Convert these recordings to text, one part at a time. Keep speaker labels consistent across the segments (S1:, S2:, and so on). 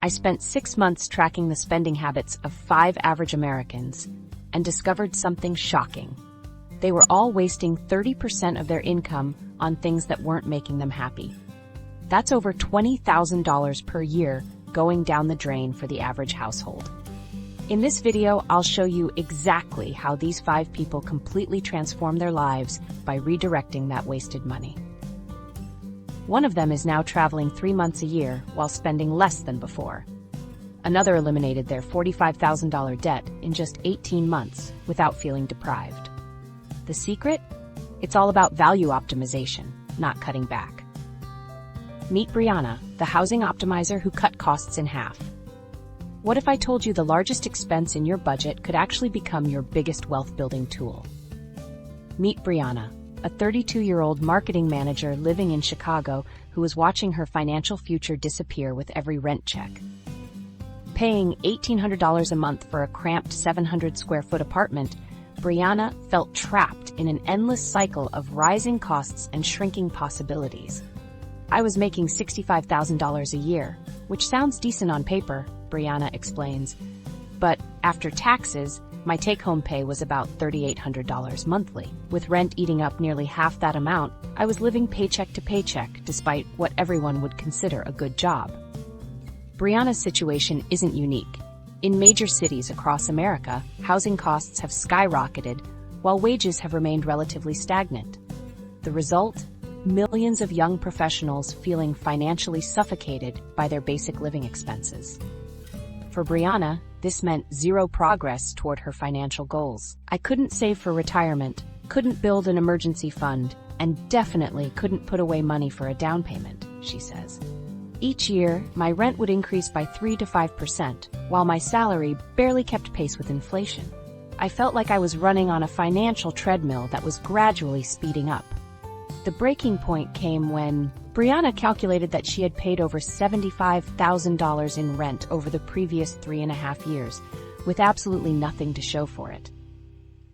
S1: I spent 6 months tracking the spending habits of 5 average Americans and discovered something shocking. They were all wasting 30% of their income on things that weren't making them happy. That's over $20,000 per year going down the drain for the average household. In this video, I'll show you exactly how these 5 people completely transformed their lives by redirecting that wasted money. One of them is now traveling 3 months a year while spending less than before. Another eliminated their $45,000 debt in just 18 months without feeling deprived. The secret? It's all about value optimization, not cutting back. Meet Brianna, the housing optimizer who cut costs in half. What if I told you the largest expense in your budget could actually become your biggest wealth-building tool? Meet Brianna, a 32-year-old marketing manager living in Chicago who is watching her financial future disappear with every rent check. Paying $1,800 a month for a cramped 700-square-foot apartment, Brianna felt trapped in an endless cycle of rising costs and shrinking possibilities. I was making $65,000 a year, which sounds decent on paper, Brianna explains. But after taxes, my take-home pay was about $3,800 monthly. With rent eating up nearly half that amount, I was living paycheck to paycheck despite what everyone would consider a good job. Brianna's situation isn't unique. In major cities across America, housing costs have skyrocketed, while wages have remained relatively stagnant. The result? Millions of young professionals feeling financially suffocated by their basic living expenses. For Brianna, this meant zero progress toward her financial goals. I couldn't save for retirement, couldn't build an emergency fund, and definitely couldn't put away money for a down payment, she says. Each year, my rent would increase by 3 to 5%, while my salary barely kept pace with inflation. I felt like I was running on a financial treadmill that was gradually speeding up. The breaking point came when Brianna calculated that she had paid over $75,000 in rent over the previous 3.5 years, with absolutely nothing to show for it.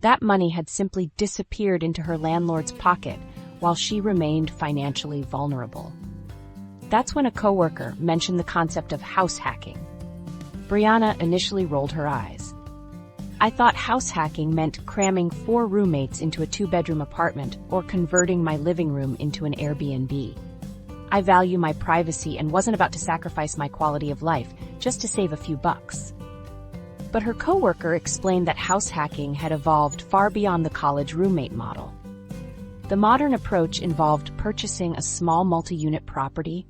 S1: That money had simply disappeared into her landlord's pocket, while she remained financially vulnerable. That's when a coworker mentioned the concept of house hacking. Brianna initially rolled her eyes. I thought house hacking meant cramming 4 roommates into a 2-bedroom apartment or converting my living room into an Airbnb. I value my privacy and wasn't about to sacrifice my quality of life just to save a few bucks. But her coworker explained that house hacking had evolved far beyond the college roommate model. The modern approach involved purchasing a small multi-unit property,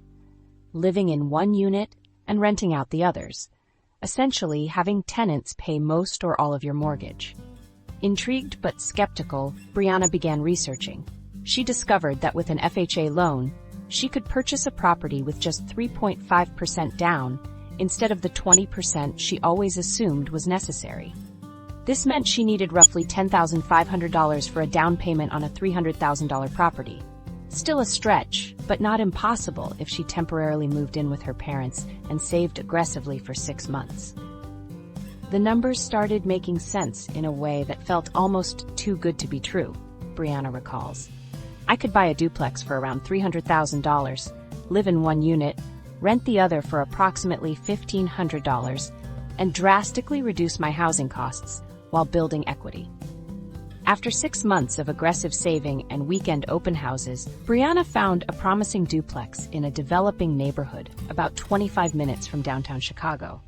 S1: living in one unit, and renting out the others, essentially having tenants pay most or all of your mortgage. Intrigued but skeptical, Brianna began researching. She discovered that with an FHA loan, she could purchase a property with just 3.5% down instead of the 20% she always assumed was necessary. This meant she needed roughly $10,500 for a down payment on a $300,000 property. Still a stretch, but not impossible if she temporarily moved in with her parents and saved aggressively for 6 months. The numbers started making sense in a way that felt almost too good to be true, Brianna recalls. I could buy a duplex for around $300,000, live in one unit, rent the other for approximately $1,500, and drastically reduce my housing costs while building equity. After 6 months of aggressive saving and weekend open houses, Brianna found a promising duplex in a developing neighborhood about 25 minutes from downtown Chicago.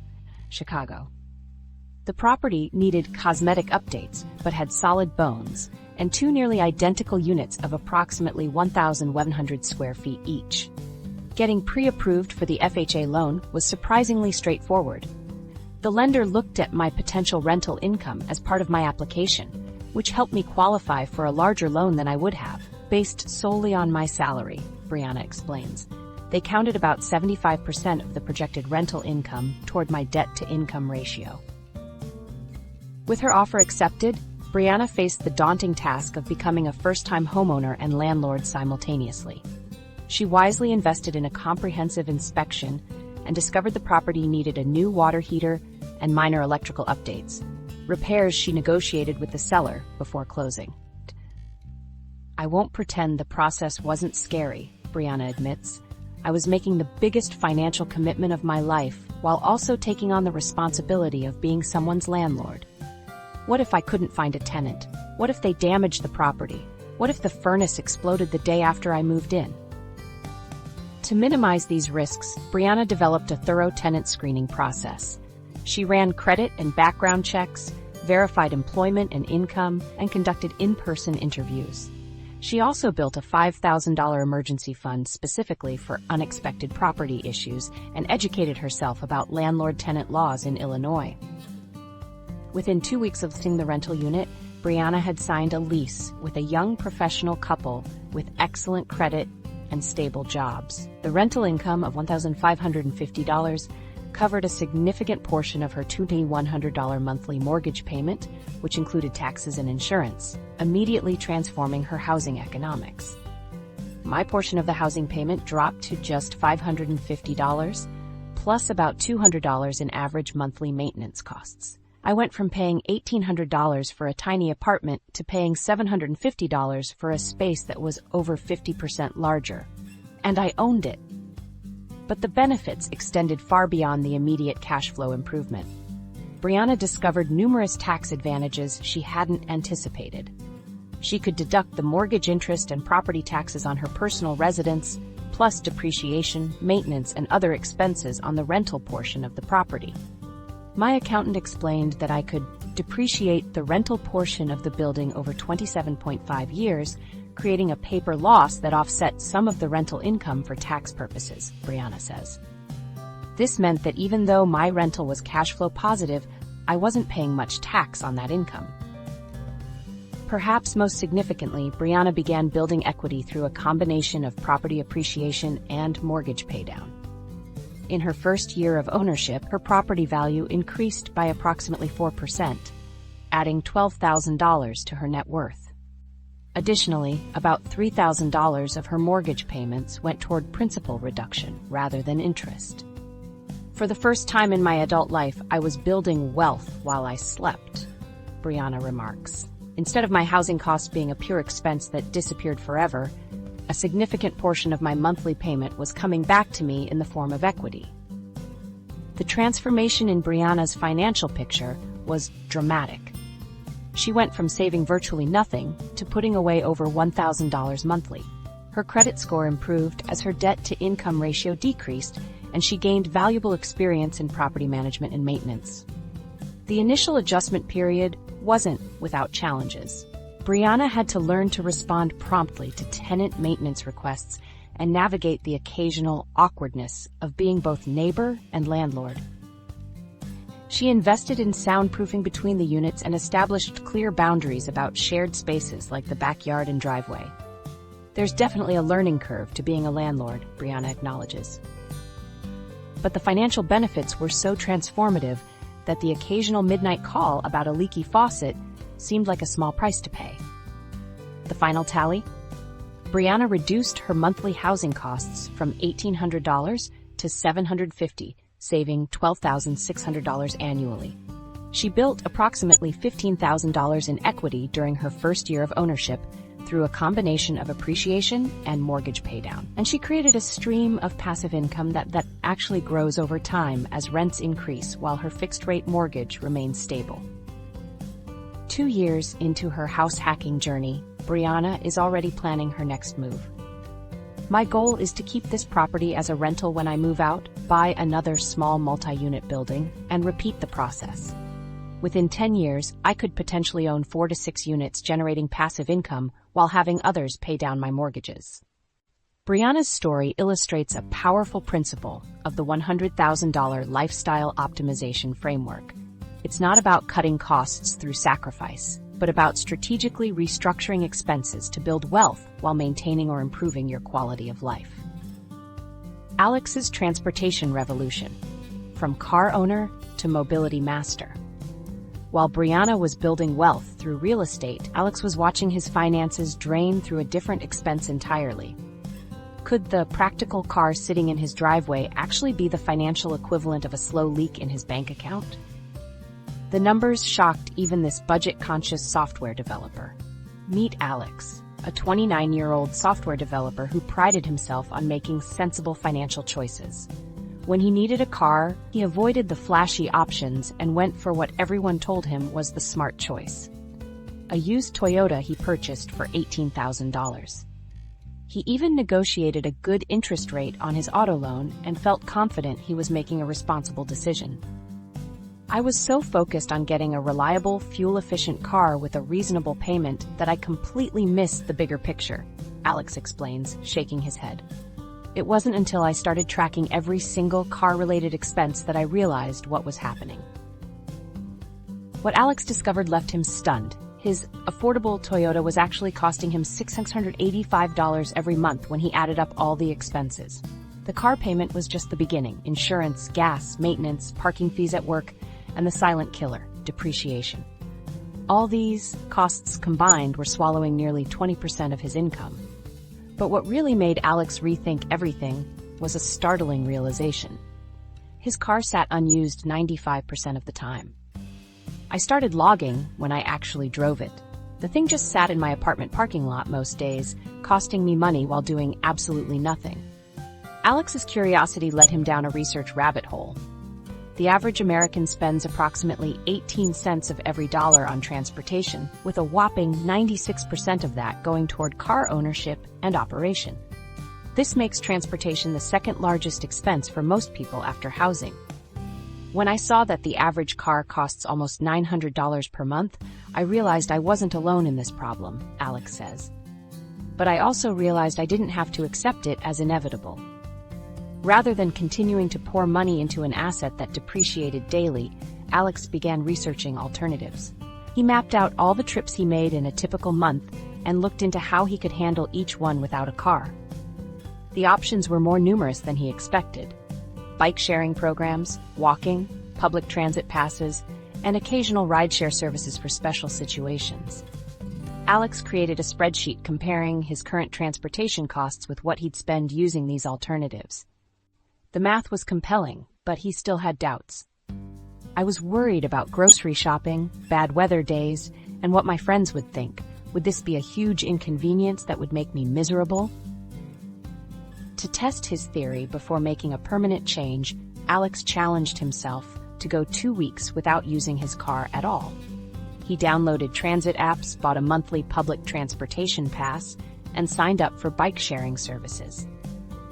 S1: The property needed cosmetic updates, but had solid bones, and 2 nearly identical units of approximately 1,100 square feet each. Getting pre-approved for the FHA loan was surprisingly straightforward. The lender looked at my potential rental income as part of my application, which helped me qualify for a larger loan than I would have, based solely on my salary, Brianna explains. They counted about 75% of the projected rental income toward my debt-to-income ratio. With her offer accepted, Brianna faced the daunting task of becoming a first-time homeowner and landlord simultaneously. She wisely invested in a comprehensive inspection and discovered the property needed a new water heater and minor electrical updates, repairs she negotiated with the seller before closing. I won't pretend the process wasn't scary, Brianna admits. I was making the biggest financial commitment of my life while also taking on the responsibility of being someone's landlord. What if I couldn't find a tenant? What if they damaged the property? What if the furnace exploded the day after I moved in? To minimize these risks, Brianna developed a thorough tenant screening process. She ran credit and background checks, verified employment and income, and conducted in-person interviews. She also built a $5,000 emergency fund specifically for unexpected property issues and educated herself about landlord-tenant laws in Illinois. Within 2 weeks of listing the rental unit, Brianna had signed a lease with a young professional couple with excellent credit and stable jobs. The rental income of $1,550 covered a significant portion of her $2,100 monthly mortgage payment, which included taxes and insurance, immediately transforming her housing economics. My portion of the housing payment dropped to just $550, plus about $200 in average monthly maintenance costs. I went from paying $1,800 for a tiny apartment to paying $750 for a space that was over 50% larger. And I owned it. But the benefits extended far beyond the immediate cash flow improvement. Brianna discovered numerous tax advantages she hadn't anticipated. She could deduct the mortgage interest and property taxes on her personal residence, plus depreciation, maintenance, and other expenses on the rental portion of the property. My accountant explained that I could depreciate the rental portion of the building over 27.5 years, creating a paper loss that offset some of the rental income for tax purposes, Brianna says. This meant that even though my rental was cash flow positive, I wasn't paying much tax on that income. Perhaps most significantly, Brianna began building equity through a combination of property appreciation and mortgage paydown. In her first year of ownership, her property value increased by approximately 4%, adding $12,000 to her net worth. Additionally, about $3,000 of her mortgage payments went toward principal reduction rather than interest. For the first time in my adult life, I was building wealth while I slept, Brianna remarks. Instead of my housing costs being a pure expense that disappeared forever, a significant portion of my monthly payment was coming back to me in the form of equity. The transformation in Brianna's financial picture was dramatic. She went from saving virtually nothing to putting away over $1,000 monthly. Her credit score improved as her debt-to-income ratio decreased, and she gained valuable experience in property management and maintenance. The initial adjustment period wasn't without challenges. Brianna had to learn to respond promptly to tenant maintenance requests and navigate the occasional awkwardness of being both neighbor and landlord. She invested in soundproofing between the units and established clear boundaries about shared spaces like the backyard and driveway. There's definitely a learning curve to being a landlord, Brianna acknowledges. But the financial benefits were so transformative that the occasional midnight call about a leaky faucet seemed like a small price to pay. The final tally? Brianna reduced her monthly housing costs from $1,800 to $750, saving $12,600 annually. She built approximately $15,000 in equity during her first year of ownership through a combination of appreciation and mortgage paydown. And she created a stream of passive income that actually grows over time as rents increase while her fixed-rate mortgage remains stable. 2 years into her house hacking journey, Brianna is already planning her next move. My goal is to keep this property as a rental when I move out, buy another small multi-unit building, and repeat the process. Within 10 years, I could potentially own 4 to 6 units generating passive income while having others pay down my mortgages. Brianna's story illustrates a powerful principle of the $100,000 lifestyle optimization framework. It's not about cutting costs through sacrifice, but about strategically restructuring expenses to build wealth while maintaining or improving your quality of life. Alex's transportation revolution, from car owner to mobility master. While Brianna was building wealth through real estate, Alex was watching his finances drain through a different expense entirely. Could the practical car sitting in his driveway actually be the financial equivalent of a slow leak in his bank account? The numbers shocked even this budget-conscious software developer. Meet Alex. a 29-year-old software developer who prided himself on making sensible financial choices. When he needed a car, he avoided the flashy options and went for what everyone told him was the smart choice. A used Toyota he purchased for $18,000. He even negotiated a good interest rate on his auto loan and felt confident he was making a responsible decision. I was so focused on getting a reliable, fuel-efficient car with a reasonable payment that I completely missed the bigger picture, Alex explains, shaking his head. It wasn't until I started tracking every single car-related expense that I realized what was happening. What Alex discovered left him stunned. His affordable Toyota was actually costing him $685 every month when he added up all the expenses. The car payment was just the beginning: insurance, gas, maintenance, parking fees at work, and the silent killer, depreciation. All these costs combined were swallowing nearly 20% of his income. But what really made Alex rethink everything was a startling realization. His car sat unused 95% of the time. I started logging when I actually drove it. The thing just sat in my apartment parking lot most days, costing me money while doing absolutely nothing. Alex's curiosity led him down a research rabbit hole. The average American spends approximately 18 cents of every dollar on transportation, with a whopping 96% of that going toward car ownership and operation. This makes transportation the second largest expense for most people after housing. When I saw that the average car costs almost $900 per month, I realized I wasn't alone in this problem, Alex says. But I also realized I didn't have to accept it as inevitable. Rather than continuing to pour money into an asset that depreciated daily, Alex began researching alternatives. He mapped out all the trips he made in a typical month and looked into how he could handle each one without a car. The options were more numerous than he expected. Bike-sharing programs, walking, public transit passes, and occasional rideshare services for special situations. Alex created a spreadsheet comparing his current transportation costs with what he'd spend using these alternatives. The math was compelling, but he still had doubts. I was worried about grocery shopping, bad weather days, and what my friends would think. Would this be a huge inconvenience that would make me miserable? To test his theory before making a permanent change, Alex challenged himself to go 2 weeks without using his car at all. He downloaded transit apps, bought a monthly public transportation pass, and signed up for bike-sharing services.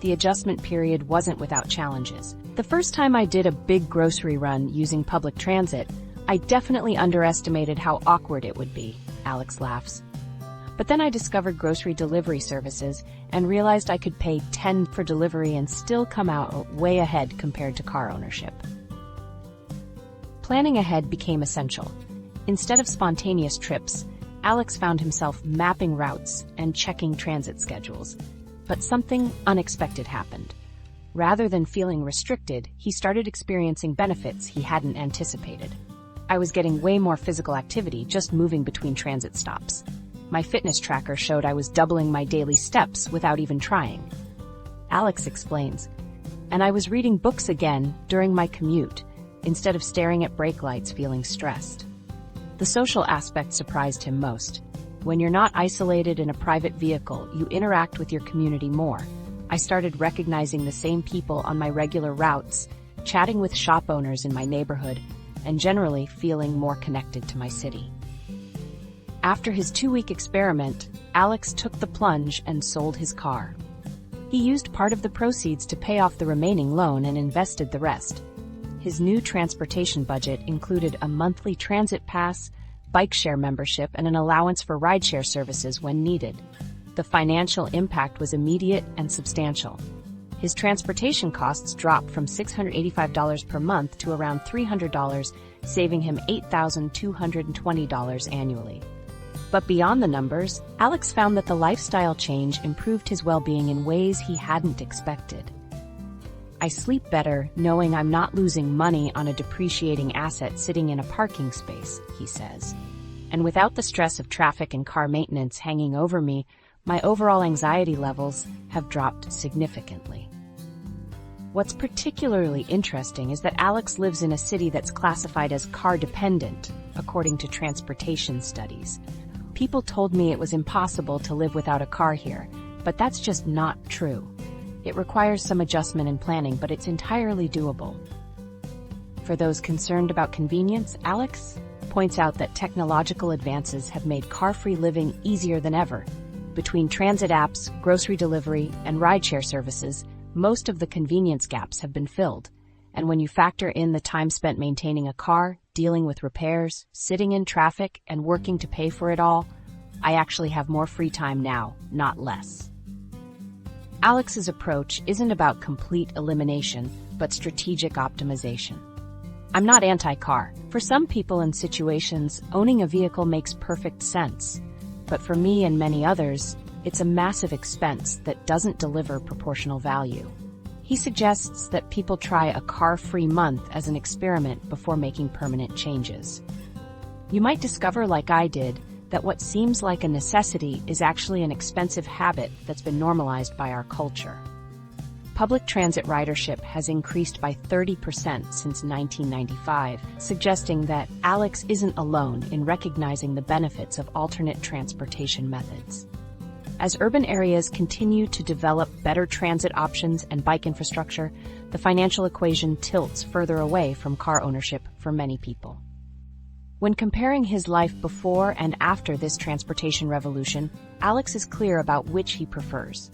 S1: The adjustment period wasn't without challenges. The first time I did a big grocery run using public transit, I definitely underestimated how awkward it would be, Alex laughs. But then I discovered grocery delivery services and realized I could pay $10 for delivery and still come out way ahead compared to car ownership. Planning ahead became essential. Instead of spontaneous trips, Alex found himself mapping routes and checking transit schedules. But something unexpected happened. Rather than feeling restricted, he started experiencing benefits he hadn't anticipated. I was getting way more physical activity just moving between transit stops. My fitness tracker showed I was doubling my daily steps without even trying. Alex explains. And I was reading books again during my commute, instead of staring at brake lights feeling stressed. The social aspect surprised him most. When you're not isolated in a private vehicle, you interact with your community more. I started recognizing the same people on my regular routes, chatting with shop owners in my neighborhood, and generally feeling more connected to my city. After his 2-week experiment, Alex took the plunge and sold his car. He used part of the proceeds to pay off the remaining loan and invested the rest. His new transportation budget included a monthly transit pass, bike share membership, and an allowance for rideshare services when needed. The financial impact was immediate and substantial. His transportation costs dropped from $685 per month to around $300, saving him $8,220 annually. But beyond the numbers, Alex found that the lifestyle change improved his well-being in ways he hadn't expected. I sleep better knowing I'm not losing money on a depreciating asset sitting in a parking space, he says. And without the stress of traffic and car maintenance hanging over me, my overall anxiety levels have dropped significantly. What's particularly interesting is that Alex lives in a city that's classified as car-dependent, according to transportation studies. People told me it was impossible to live without a car here, but that's just not true. It requires some adjustment and planning, but it's entirely doable. For those concerned about convenience, Alex points out that technological advances have made car-free living easier than ever. Between transit apps, grocery delivery, and rideshare services, most of the convenience gaps have been filled. And when you factor in the time spent maintaining a car, dealing with repairs, sitting in traffic, and working to pay for it all, I actually have more free time now, not less. Alex's approach isn't about complete elimination, but strategic optimization. I'm not anti-car. For some people and situations, owning a vehicle makes perfect sense. But for me and many others, it's a massive expense that doesn't deliver proportional value. He suggests that people try a car-free month as an experiment before making permanent changes. You might discover, like I did, that what seems like a necessity is actually an expensive habit that's been normalized by our culture. Public transit ridership has increased by 30% since 1995, suggesting that Alex isn't alone in recognizing the benefits of alternate transportation methods. As urban areas continue to develop better transit options and bike infrastructure, the financial equation tilts further away from car ownership for many people. When comparing his life before and after this transportation revolution, Alex is clear about which he prefers.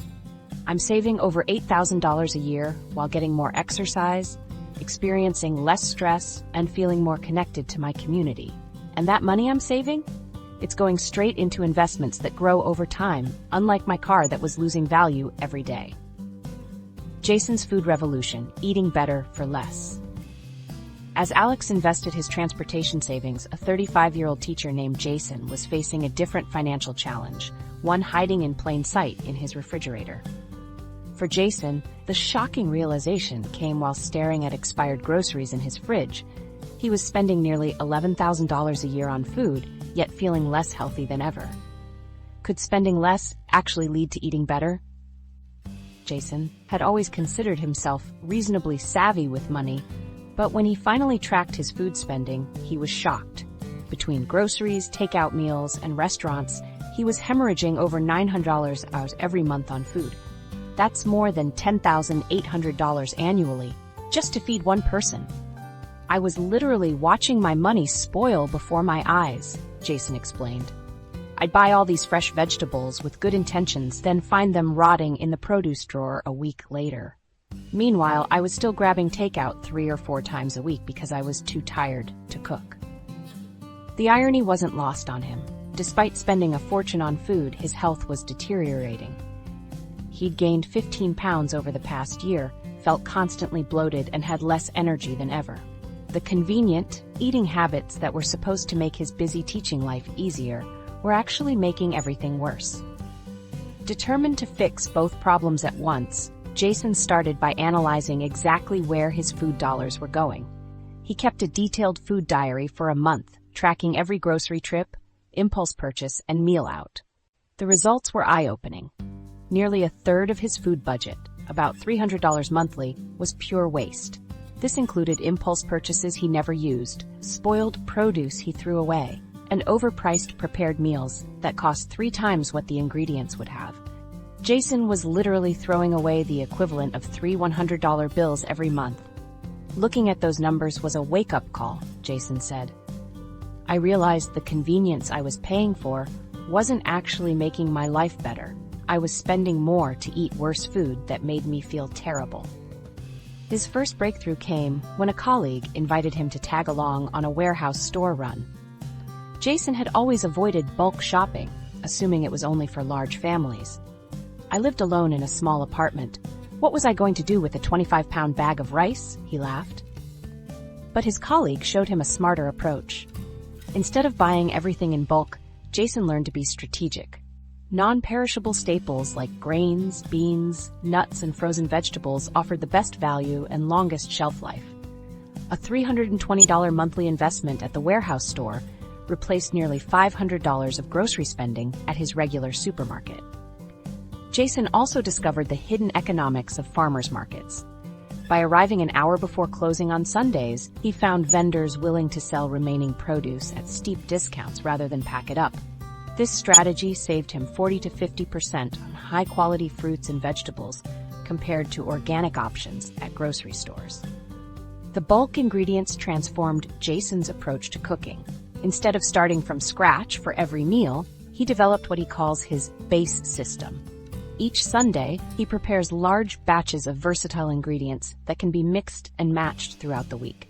S1: I'm saving over $8,000 a year while getting more exercise, experiencing less stress, and feeling more connected to my community. And that money I'm saving? It's going straight into investments that grow over time, unlike my car that was losing value every day. Jason's food revolution, eating better for less. As Alex invested his transportation savings, a 35-year-old teacher named Jason was facing a different financial challenge, one hiding in plain sight in his refrigerator. For Jason, the shocking realization came while staring at expired groceries in his fridge. He was spending nearly $11,000 a year on food, yet feeling less healthy than ever. Could spending less actually lead to eating better? Jason had always considered himself reasonably savvy with money, but when he finally tracked his food spending, he was shocked. Between groceries, takeout meals, and restaurants, he was hemorrhaging over $900 every month on food. That's more than $10,800 annually, just to feed one person. I was literally watching my money spoil before my eyes, Jason explained. I'd buy all these fresh vegetables with good intentions, then find them rotting in the produce drawer a week later. Meanwhile, I was still grabbing takeout 3 or 4 times a week because I was too tired to cook. The irony wasn't lost on him. Despite spending a fortune on food, his health was deteriorating. He'd gained 15 pounds over the past year, felt constantly bloated, and had less energy than ever. The convenient, eating habits that were supposed to make his busy teaching life easier were actually making everything worse. Determined to fix both problems at once, Jason started by analyzing exactly where his food dollars were going. He kept a detailed food diary for a month, tracking every grocery trip, impulse purchase, and meal out. The results were eye-opening. Nearly a third of his food budget, about $300 monthly, was pure waste. This included impulse purchases he never used, spoiled produce he threw away, and overpriced prepared meals that cost 3 times what the ingredients would have. Jason was literally throwing away the equivalent of 3 $100 bills every month. Looking at those numbers was a wake-up call, Jason said. I realized the convenience I was paying for wasn't actually making my life better. I was spending more to eat worse food that made me feel terrible. His first breakthrough came when a colleague invited him to tag along on a warehouse store run. Jason had always avoided bulk shopping, assuming it was only for large families. I lived alone in a small apartment. What was I going to do with a 25-pound bag of rice? He laughed. But his colleague showed him a smarter approach. Instead of buying everything in bulk, Jason learned to be strategic. Non-perishable staples like grains, beans, nuts, and frozen vegetables offered the best value and longest shelf life. A $320 monthly investment at the warehouse store replaced nearly $500 of grocery spending at his regular supermarket. Jason also discovered the hidden economics of farmers markets. By arriving an hour before closing on Sundays, he found vendors willing to sell remaining produce at steep discounts rather than pack it up. This strategy saved him 40 to 50% on high-quality fruits and vegetables compared to organic options at grocery stores. The bulk ingredients transformed Jason's approach to cooking. Instead of starting from scratch for every meal, he developed what he calls his base system. Each Sunday, he prepares large batches of versatile ingredients that can be mixed and matched throughout the week.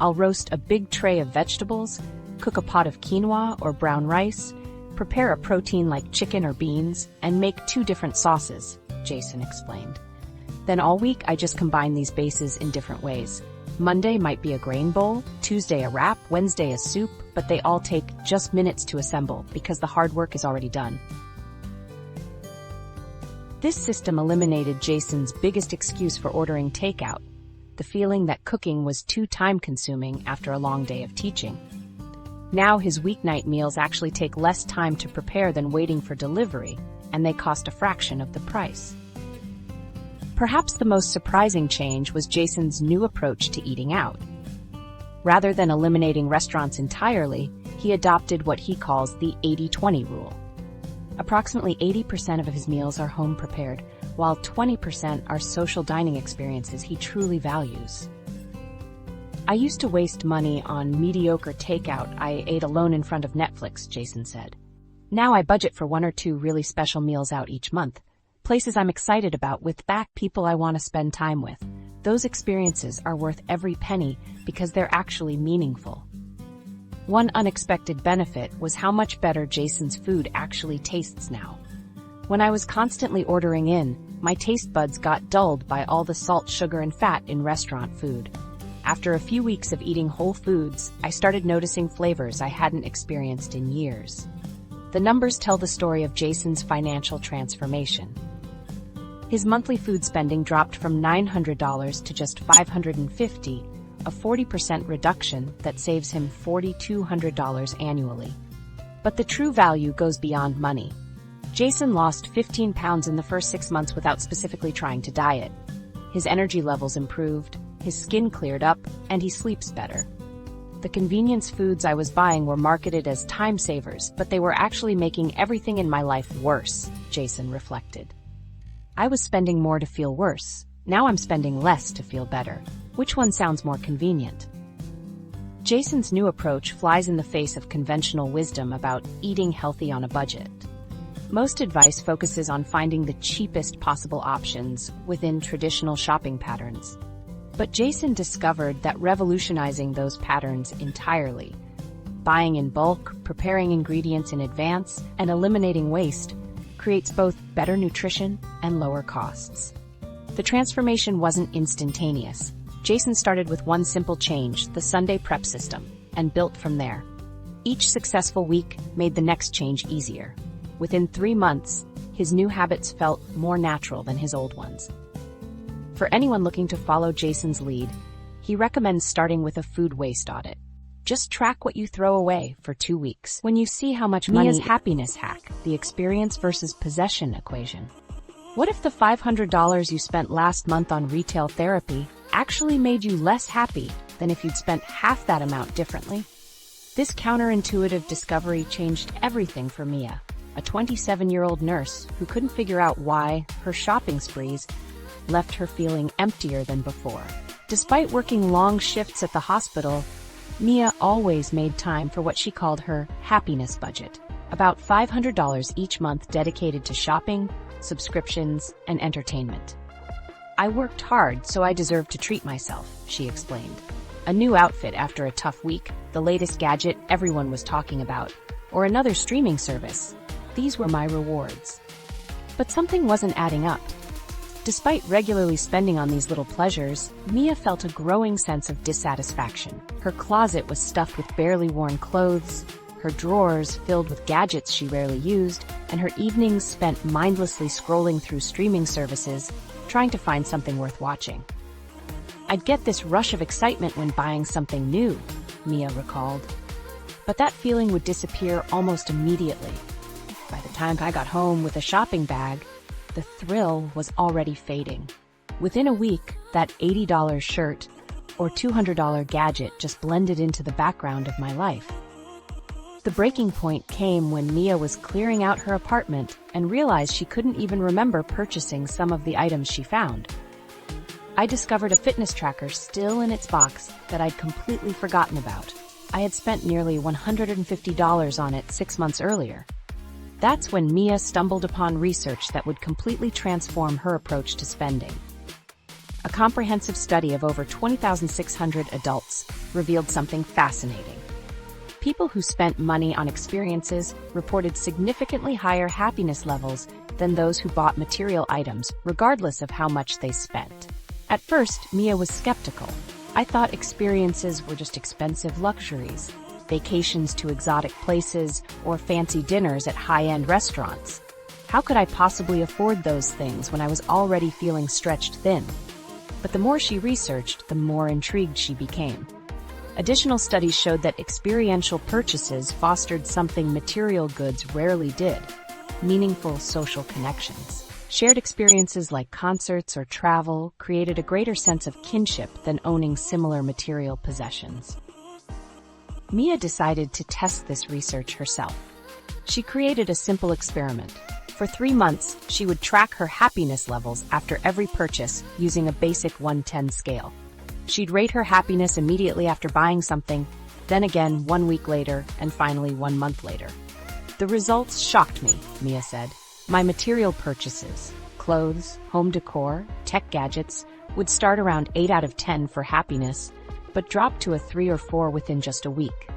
S1: I'll roast a big tray of vegetables, cook a pot of quinoa or brown rice, prepare a protein like chicken or beans, and make 2 different sauces, Jason explained. Then all week, I just combine these bases in different ways. Monday might be a grain bowl, Tuesday a wrap, Wednesday a soup, but they all take just minutes to assemble because the hard work is already done. This system eliminated Jason's biggest excuse for ordering takeout, the feeling that cooking was too time-consuming after a long day of teaching. Now his weeknight meals actually take less time to prepare than waiting for delivery, and they cost a fraction of the price. Perhaps the most surprising change was Jason's new approach to eating out. Rather than eliminating restaurants entirely, he adopted what he calls the 80-20 rule. Approximately 80% of his meals are home prepared, while 20% are social dining experiences he truly values. I used to waste money on mediocre takeout I ate alone in front of Netflix, Jason said. Now I budget for 1 or 2 really special meals out each month. Places I'm excited about with people I want to spend time with. Those experiences are worth every penny because they're actually meaningful. One unexpected benefit was how much better Jason's food actually tastes now. When I was constantly ordering in, my taste buds got dulled by all the salt, sugar, and fat in restaurant food. After a few weeks of eating whole foods, I started noticing flavors I hadn't experienced in years. The numbers tell the story of Jason's financial transformation. His monthly food spending dropped from $900 to just $550, a 40% reduction that saves him $4,200 annually. But the true value goes beyond money. Jason lost 15 pounds in the first 6 months without specifically trying to diet. His energy levels improved, his skin cleared up, and he sleeps better. The convenience foods I was buying were marketed as time savers, but they were actually making everything in my life worse, Jason reflected. I was spending more to feel worse. Now I'm spending less to feel better. Which one sounds more convenient? Jason's new approach flies in the face of conventional wisdom about eating healthy on a budget. Most advice focuses on finding the cheapest possible options within traditional shopping patterns. But Jason discovered that revolutionizing those patterns entirely, buying in bulk, preparing ingredients in advance, and eliminating waste, creates both better nutrition and lower costs. The transformation wasn't instantaneous. Jason started with one simple change, the Sunday prep system, and built from there. Each successful week made the next change easier. Within 3 months, his new habits felt more natural than his old ones. For anyone looking to follow Jason's lead, he recommends starting with a food waste audit. Just track what you throw away for 2 weeks. When you see how much money... Mia's happiness hack, the experience versus possession equation. What if the $500 you spent last month on retail therapy actually made you less happy than if you'd spent half that amount differently? This counterintuitive discovery changed everything for Mia, a 27-year-old nurse who couldn't figure out why her shopping sprees left her feeling emptier than before. Despite working long shifts at the hospital, Mia always made time for what she called her happiness budget, about $500 each month dedicated to shopping, subscriptions, and entertainment. I worked hard, so I deserve to treat myself, she explained. A new outfit after a tough week, the latest gadget everyone was talking about, or another streaming service. These were my rewards. But something wasn't adding up. Despite regularly spending on these little pleasures, Mia felt a growing sense of dissatisfaction. Her closet was stuffed with barely worn clothes, her drawers filled with gadgets she rarely used, and her evenings spent mindlessly scrolling through streaming services, trying to find something worth watching. I'd get this rush of excitement when buying something new, Mia recalled. But that feeling would disappear almost immediately. By the time I got home with a shopping bag, the thrill was already fading. Within a week, that $80 shirt or $200 gadget just blended into the background of my life. The breaking point came when Mia was clearing out her apartment and realized she couldn't even remember purchasing some of the items she found. I discovered a fitness tracker still in its box that I'd completely forgotten about. I had spent nearly $150 on it 6 months earlier. That's when Mia stumbled upon research that would completely transform her approach to spending. A comprehensive study of over 20,600 adults revealed something fascinating. People who spent money on experiences reported significantly higher happiness levels than those who bought material items, regardless of how much they spent. At first, Mia was skeptical. I thought experiences were just expensive luxuries, vacations to exotic places, or fancy dinners at high-end restaurants. How could I possibly afford those things when I was already feeling stretched thin? But the more she researched, the more intrigued she became. Additional studies showed that experiential purchases fostered something material goods rarely did: meaningful social connections. Shared experiences like concerts or travel created a greater sense of kinship than owning similar material possessions. Mia decided to test this research herself. She created a simple experiment. For 3 months, she would track her happiness levels after every purchase using a basic 1-10 scale. She'd rate her happiness immediately after buying something, then again 1 week later, and finally 1 month later. The results shocked me, Mia said. My material purchases, clothes, home decor, tech gadgets, would start around 8 out of 10 for happiness, but drop to a 3 or 4 within just a week.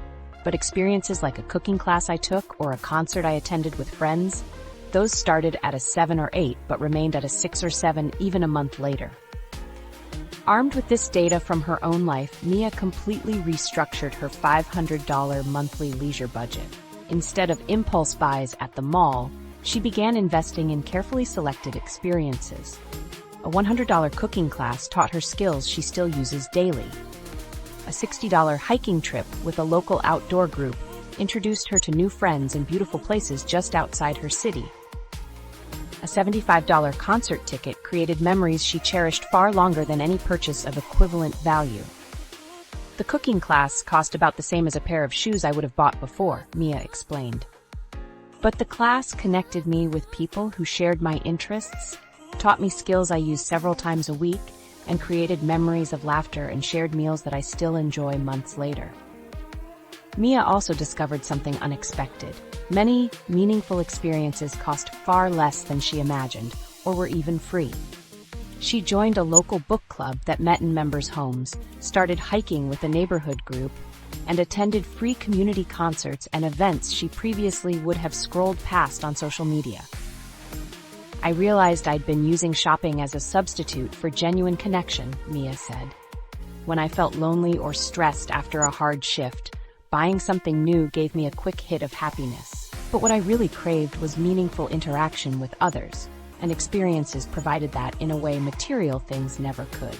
S1: But experiences like a cooking class I took or a concert I attended with friends, those started at a 7 or 8 but remained at a 6 or 7 even a month later. Armed with this data from her own life, Mia completely restructured her $500 monthly leisure budget. Instead of impulse buys at the mall, she began investing in carefully selected experiences. A $100 cooking class taught her skills she still uses daily. A $60 hiking trip with a local outdoor group introduced her to new friends in beautiful places just outside her city. A $75 concert ticket created memories she cherished far longer than any purchase of equivalent value. The cooking class cost about the same as a pair of shoes I would have bought before, Mia explained. But the class connected me with people who shared my interests, taught me skills I use several times a week, and created memories of laughter and shared meals that I still enjoy months later. Mia also discovered something unexpected. Many meaningful experiences cost far less than she imagined, or were even free. She joined a local book club that met in members' homes, started hiking with a neighborhood group, and attended free community concerts and events she previously would have scrolled past on social media. I realized I'd been using shopping as a substitute for genuine connection, Mia said. When I felt lonely or stressed after a hard shift, buying something new gave me a quick hit of happiness. But what I really craved was meaningful interaction with others, and experiences provided that in a way material things never could.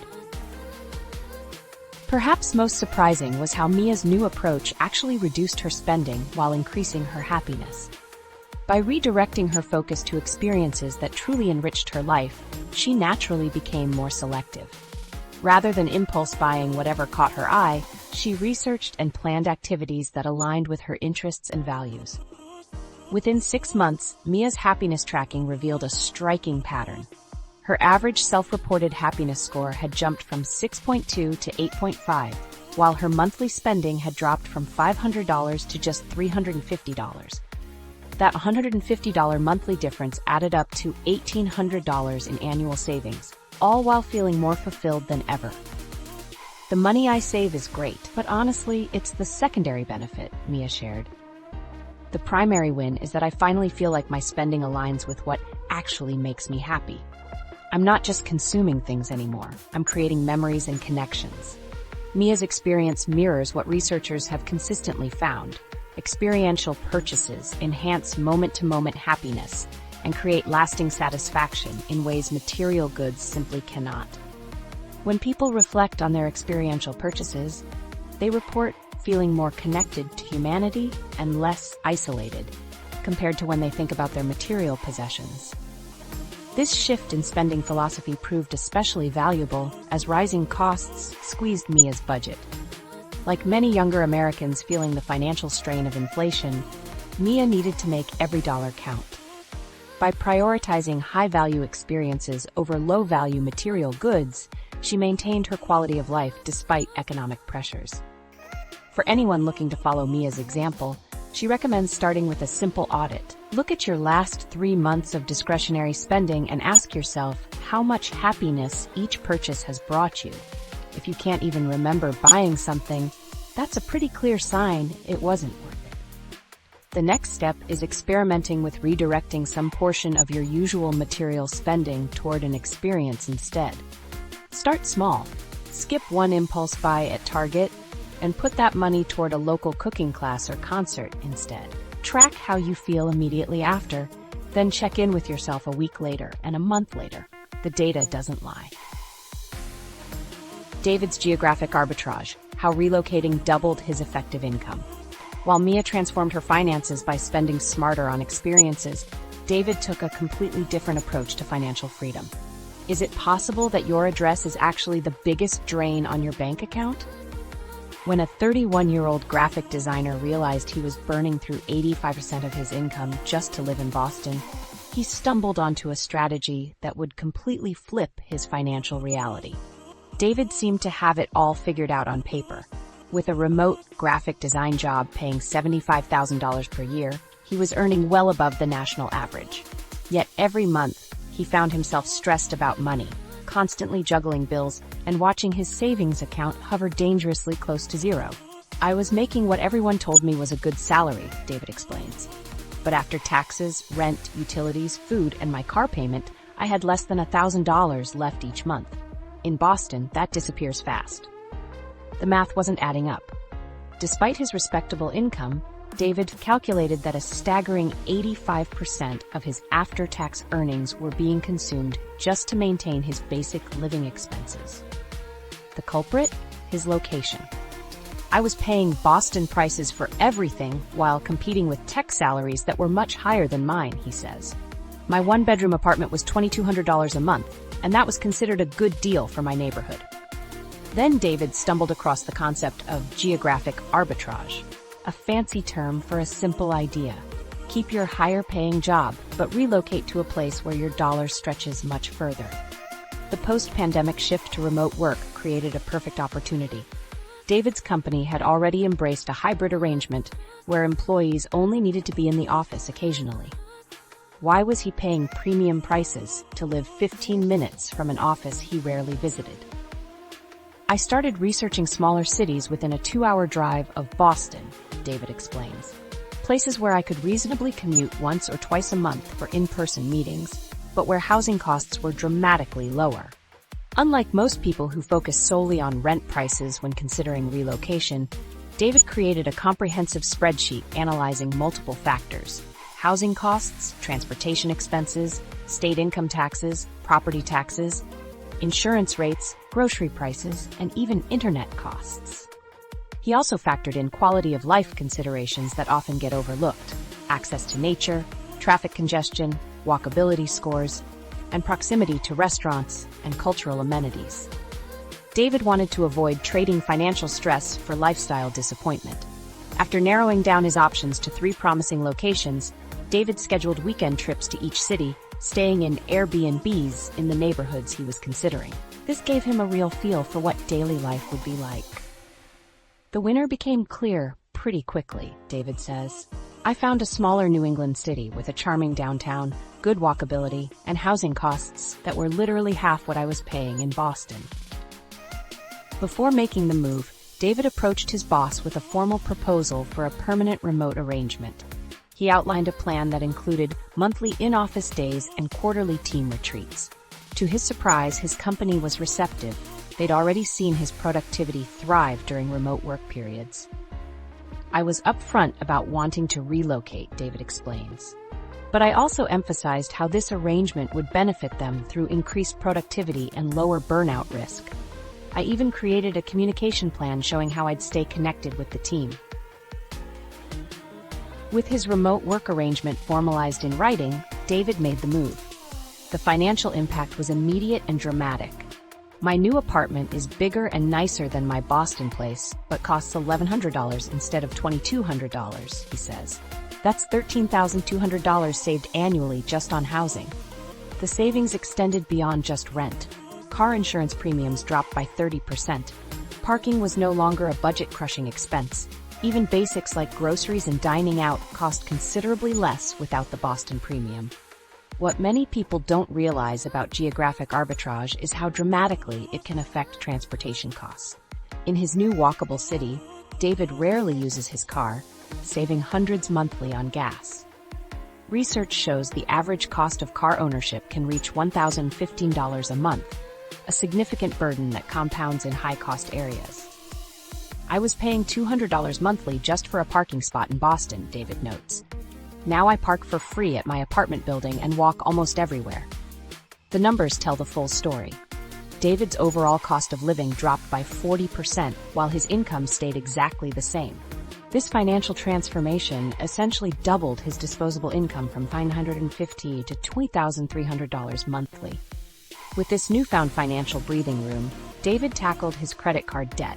S1: Perhaps most surprising was how Mia's new approach actually reduced her spending while increasing her happiness. By redirecting her focus to experiences that truly enriched her life, she naturally became more selective. Rather than impulse buying whatever caught her eye, she researched and planned activities that aligned with her interests and values. Within 6 months, Mia's happiness tracking revealed a striking pattern. Her average self-reported happiness score had jumped from 6.2 to 8.5, while her monthly spending had dropped from $500 to just $350. That $150 monthly difference added up to $1,800 in annual savings, all while feeling more fulfilled than ever. The money I save is great, but honestly, it's the secondary benefit, Mia shared. The primary win is that I finally feel like my spending aligns with what actually makes me happy. I'm not just consuming things anymore, I'm creating memories and connections. Mia's experience mirrors what researchers have consistently found. Experiential purchases enhance moment-to-moment happiness and create lasting satisfaction in ways material goods simply cannot. When people reflect on their experiential purchases, they report feeling more connected to humanity and less isolated, compared to when they think about their material possessions. This shift in spending philosophy proved especially valuable as rising costs squeezed Mia's budget. Like many younger Americans feeling the financial strain of inflation, Mia needed to make every dollar count. By prioritizing high-value experiences over low-value material goods, she maintained her quality of life despite economic pressures. For anyone looking to follow Mia's example, she recommends starting with a simple audit. Look at your last 3 months of discretionary spending and ask yourself how much happiness each purchase has brought you. If you can't even remember buying something, that's a pretty clear sign it wasn't worth it. The next step is experimenting with redirecting some portion of your usual material spending toward an experience instead. Start small. Skip one impulse buy at Target and put that money toward a local cooking class or concert instead. Track how you feel immediately after, then check in with yourself a week later and a month later. The data doesn't lie. David's Geographic Arbitrage, how relocating doubled his effective income. While Mia transformed her finances by spending smarter on experiences, David took a completely different approach to financial freedom. Is it possible that your address is actually the biggest drain on your bank account? When a 31-year-old graphic designer realized he was burning through 85% of his income just to live in Boston, he stumbled onto a strategy that would completely flip his financial reality. David seemed to have it all figured out on paper. With a remote graphic design job paying $75,000 per year, he was earning well above the national average. Yet every month, he found himself stressed about money, constantly juggling bills and watching his savings account hover dangerously close to zero. I was making what everyone told me was a good salary, David explains. But after taxes, rent, utilities, food, and my car payment, I had less than $1,000 left each month. In Boston, that disappears fast. The math wasn't adding up. Despite his respectable income, David calculated that a staggering 85% of his after-tax earnings were being consumed just to maintain his basic living expenses. The culprit? His location. I was paying Boston prices for everything while competing with tech salaries that were much higher than mine, he says. My one-bedroom apartment was $2,200 a month, and that was considered a good deal for my neighborhood. Then David stumbled across the concept of geographic arbitrage, a fancy term for a simple idea. Keep your higher-paying job, but relocate to a place where your dollar stretches much further. The post-pandemic shift to remote work created a perfect opportunity. David's company had already embraced a hybrid arrangement where employees only needed to be in the office occasionally. Why was he paying premium prices to live 15 minutes from an office he rarely visited? I started researching smaller cities within a 2-hour drive of Boston, David explains. Places where I could reasonably commute once or twice a month for in-person meetings, but where housing costs were dramatically lower. Unlike most people who focus solely on rent prices when considering relocation, David created a comprehensive spreadsheet analyzing multiple factors: housing costs, transportation expenses, state income taxes, property taxes, insurance rates, grocery prices, and even internet costs. He also factored in quality of life considerations that often get overlooked: access to nature, traffic congestion, walkability scores, and proximity to restaurants and cultural amenities. David wanted to avoid trading financial stress for lifestyle disappointment. After narrowing down his options to 3 promising locations, David scheduled weekend trips to each city, staying in Airbnbs in the neighborhoods he was considering. This gave him a real feel for what daily life would be like. The winner became clear pretty quickly, David says. I found a smaller New England city with a charming downtown, good walkability, and housing costs that were literally half what I was paying in Boston. Before making the move, David approached his boss with a formal proposal for a permanent remote arrangement. He outlined a plan that included monthly in-office days and quarterly team retreats. To his surprise, his company was receptive. They'd already seen his productivity thrive during remote work periods. I was upfront about wanting to relocate, David explains. But I also emphasized how this arrangement would benefit them through increased productivity and lower burnout risk. I even created a communication plan showing how I'd stay connected with the team. With his remote work arrangement formalized in writing, David made the move. The financial impact was immediate and dramatic. My new apartment is bigger and nicer than my Boston place, but costs $1,100 instead of $2,200, he says. That's $13,200 saved annually just on housing. The savings extended beyond just rent. Car insurance premiums dropped by 30%. Parking was no longer a budget-crushing expense. Even basics like groceries and dining out cost considerably less without the Boston premium. What many people don't realize about geographic arbitrage is how dramatically it can affect transportation costs. In his new walkable city, David rarely uses his car, saving hundreds monthly on gas. Research shows the average cost of car ownership can reach $1,015 a month, a significant burden that compounds in high-cost areas. I was paying $200 monthly just for a parking spot in Boston, David notes. Now I park for free at my apartment building and walk almost everywhere. The numbers tell the full story. David's overall cost of living dropped by 40%, while his income stayed exactly the same. This financial transformation essentially doubled his disposable income from $950 to $20,300 monthly. With this newfound financial breathing room, David tackled his credit card debt.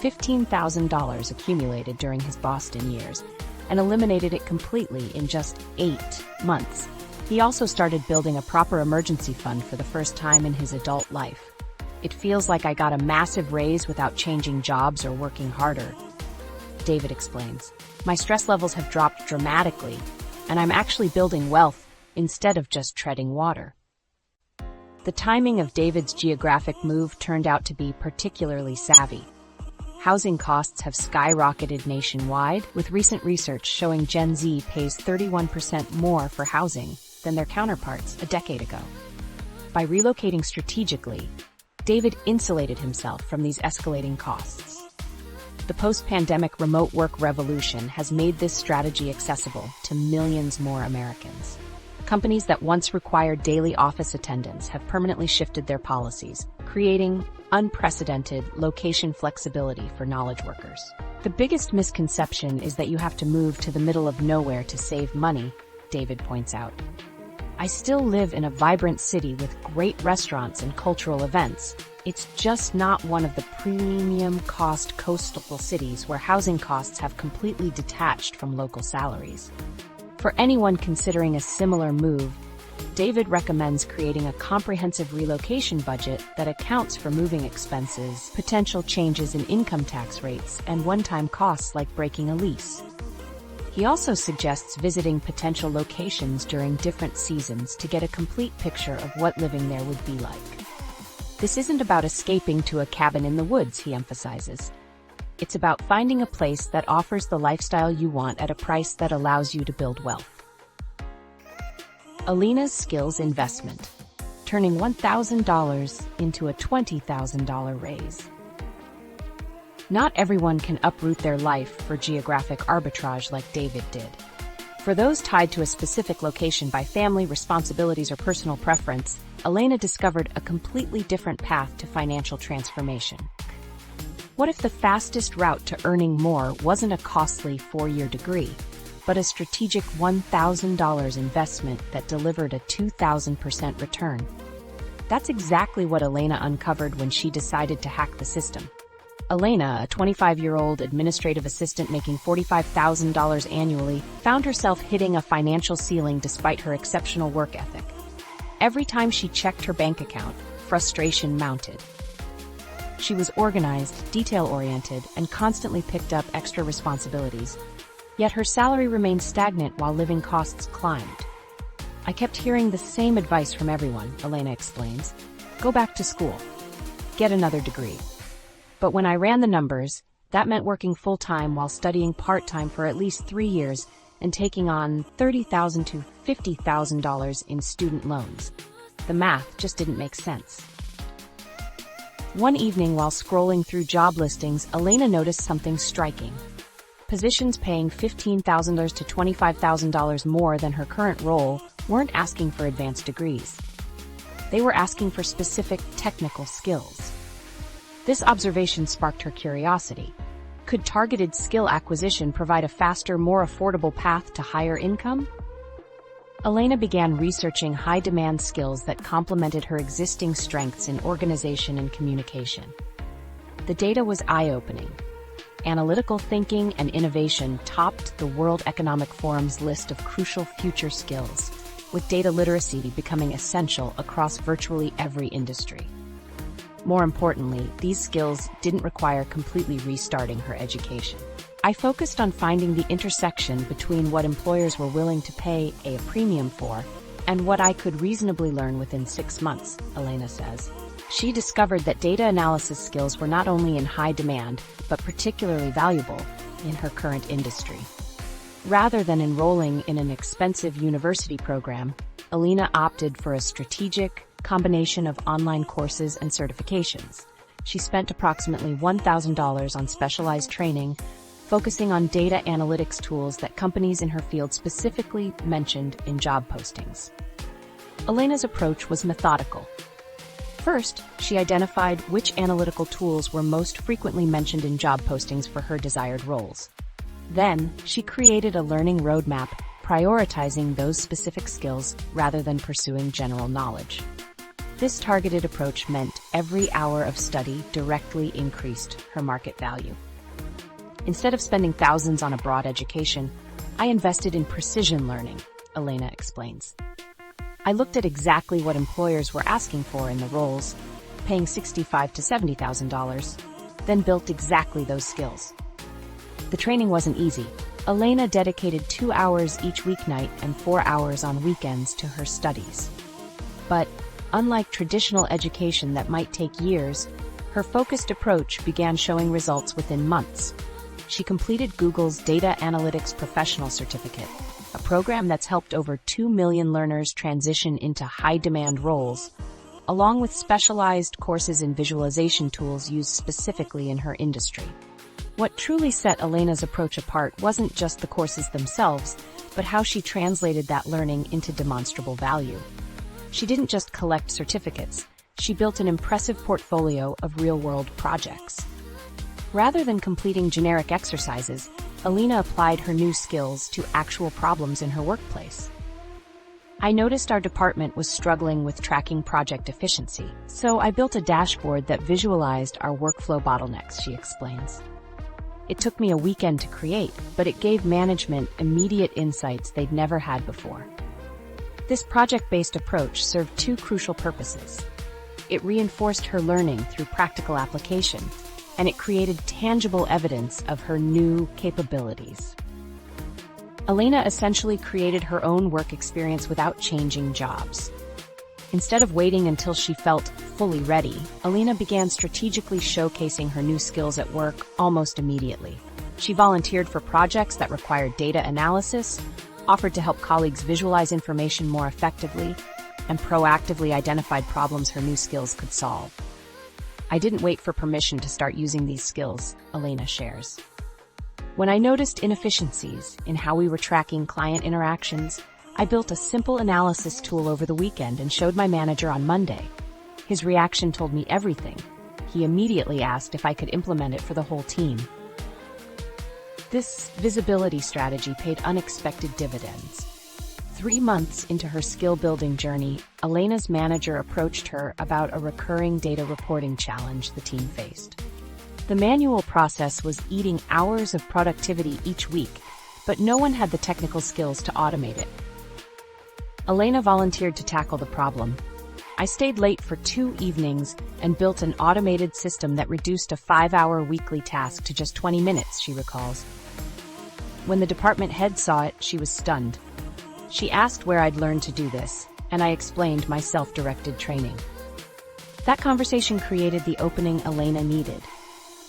S1: $15,000 accumulated during his Boston years, and eliminated it completely in just 8 months. He also started building a proper emergency fund for the first time in his adult life. It feels like I got a massive raise without changing jobs or working harder, David explains. My stress levels have dropped dramatically, and I'm actually building wealth instead of just treading water. The timing of David's geographic move turned out to be particularly savvy. Housing costs have skyrocketed nationwide, with recent research showing Gen Z pays 31% more for housing than their counterparts a decade ago. By relocating strategically, David insulated himself from these escalating costs. The post-pandemic remote work revolution has made this strategy accessible to millions more Americans. Companies that once required daily office attendance have permanently shifted their policies, creating unprecedented location flexibility for knowledge workers. The biggest misconception is that you have to move to the middle of nowhere to save money, David points out. I still live in a vibrant city with great restaurants and cultural events. It's just not one of the premium cost coastal cities where housing costs have completely detached from local salaries. For anyone considering a similar move, David recommends creating a comprehensive relocation budget that accounts for moving expenses, potential changes in income tax rates, and one-time costs like breaking a lease. He also suggests visiting potential locations during different seasons to get a complete picture of what living there would be like. This isn't about escaping to a cabin in the woods, he emphasizes. It's about finding a place that offers the lifestyle you want at a price that allows you to build wealth. Elena's skills investment, turning $1,000 into a $20,000 raise. Not everyone can uproot their life for geographic arbitrage like David did. For those tied to a specific location by family, responsibilities, or personal preference, Elena discovered a completely different path to financial transformation. What if the fastest route to earning more wasn't a costly 4-year degree, but a strategic $1,000 investment that delivered a 2,000% return? That's exactly what Elena uncovered when she decided to hack the system. Elena, a 25-year-old administrative assistant making $45,000 annually, found herself hitting a financial ceiling despite her exceptional work ethic. Every time she checked her bank account, frustration mounted. She was organized, detail-oriented, and constantly picked up extra responsibilities. Yet her salary remained stagnant while living costs climbed. I kept hearing the same advice from everyone, Elena explains. Go back to school. Get another degree. But when I ran the numbers, that meant working full-time while studying part-time for at least 3 years and taking on $30,000 to $50,000 in student loans. The math just didn't make sense. One evening while scrolling through job listings, Elena noticed something striking. Positions paying $15,000 to $25,000 more than her current role weren't asking for advanced degrees. They were asking for specific technical skills. This observation sparked her curiosity. Could targeted skill acquisition provide a faster, more affordable path to higher income? Elena began researching high-demand skills that complemented her existing strengths in organization and communication. The data was eye-opening. Analytical thinking and innovation topped the World Economic Forum's list of crucial future skills, with data literacy becoming essential across virtually every industry. More importantly, these skills didn't require completely restarting her education. I focused on finding the intersection between what employers were willing to pay a premium for and what I could reasonably learn within 6 months, Elena says. She discovered that data analysis skills were not only in high demand, but particularly valuable in her current industry. Rather than enrolling in an expensive university program, Elena opted for a strategic combination of online courses and certifications. She spent approximately $1,000 on specialized training, focusing on data analytics tools that companies in her field specifically mentioned in job postings. Elena's approach was methodical. First, she identified which analytical tools were most frequently mentioned in job postings for her desired roles. Then, she created a learning roadmap, prioritizing those specific skills rather than pursuing general knowledge. This targeted approach meant every hour of study directly increased her market value. Instead of spending thousands on a broad education, I invested in precision learning, Elena explains. I looked at exactly what employers were asking for in the roles, paying $65,000 to $70,000, then built exactly those skills. The training wasn't easy. Elena dedicated 2 hours each weeknight and 4 hours on weekends to her studies. But, unlike traditional education that might take years, her focused approach began showing results within months. She completed Google's Data Analytics Professional Certificate, a program that's helped over 2 million learners transition into high-demand roles, along with specialized courses in visualization tools used specifically in her industry. What truly set Elena's approach apart wasn't just the courses themselves, but how she translated that learning into demonstrable value. She didn't just collect certificates, she built an impressive portfolio of real-world projects. Rather than completing generic exercises, Elena applied her new skills to actual problems in her workplace. I noticed our department was struggling with tracking project efficiency, so I built a dashboard that visualized our workflow bottlenecks, she explains. It took me a weekend to create, but it gave management immediate insights they'd never had before. This project-based approach served 2 crucial purposes. It reinforced her learning through practical application, and it created tangible evidence of her new capabilities. Elena essentially created her own work experience without changing jobs. Instead of waiting until she felt fully ready, Elena began strategically showcasing her new skills at work almost immediately. She volunteered for projects that required data analysis, offered to help colleagues visualize information more effectively, and proactively identified problems her new skills could solve. I didn't wait for permission to start using these skills, Elena shares. When I noticed inefficiencies in how we were tracking client interactions, I built a simple analysis tool over the weekend and showed my manager on Monday. His reaction told me everything. He immediately asked if I could implement it for the whole team. This visibility strategy paid unexpected dividends. 3 months into her skill-building journey, Elena's manager approached her about a recurring data reporting challenge the team faced. The manual process was eating hours of productivity each week, but no one had the technical skills to automate it. Elena volunteered to tackle the problem. I stayed late for 2 evenings and built an automated system that reduced a 5-hour weekly task to just 20 minutes, she recalls. When the department head saw it, she was stunned. She asked where I'd learned to do this, and I explained my self-directed training. That conversation created the opening Elena needed.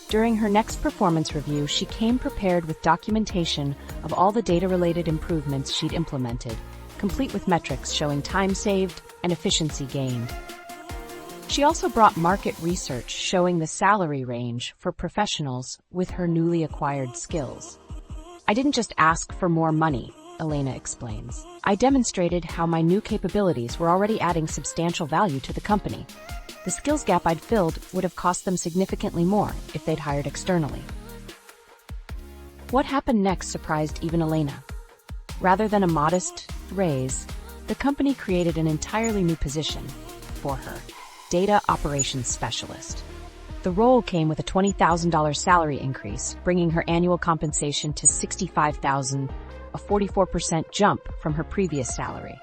S1: During her next performance review, she came prepared with documentation of all the data-related improvements she'd implemented, complete with metrics showing time saved and efficiency gained. She also brought market research showing the salary range for professionals with her newly acquired skills. I didn't just ask for more money, Elena explains. I demonstrated how my new capabilities were already adding substantial value to the company. The skills gap I'd filled would have cost them significantly more if they'd hired externally. What happened next surprised even Elena. Rather than a modest raise, The company created an entirely new position for her, Data Operations Specialist. The role came with a $20,000 salary increase, bringing her annual compensation to $65,000, a 44% jump from her previous salary.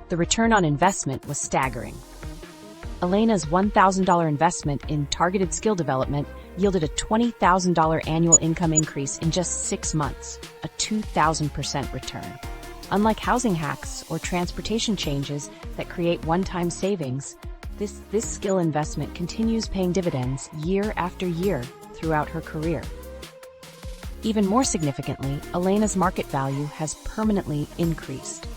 S1: The return on investment was staggering. Elena's $1,000 investment in targeted skill development yielded a $20,000 annual income increase in just 6 months, a 2,000% return. Unlike housing hacks or transportation changes that create one-time savings, this skill investment continues paying dividends year after year throughout her career. Even more significantly, Elena's market value has permanently increased.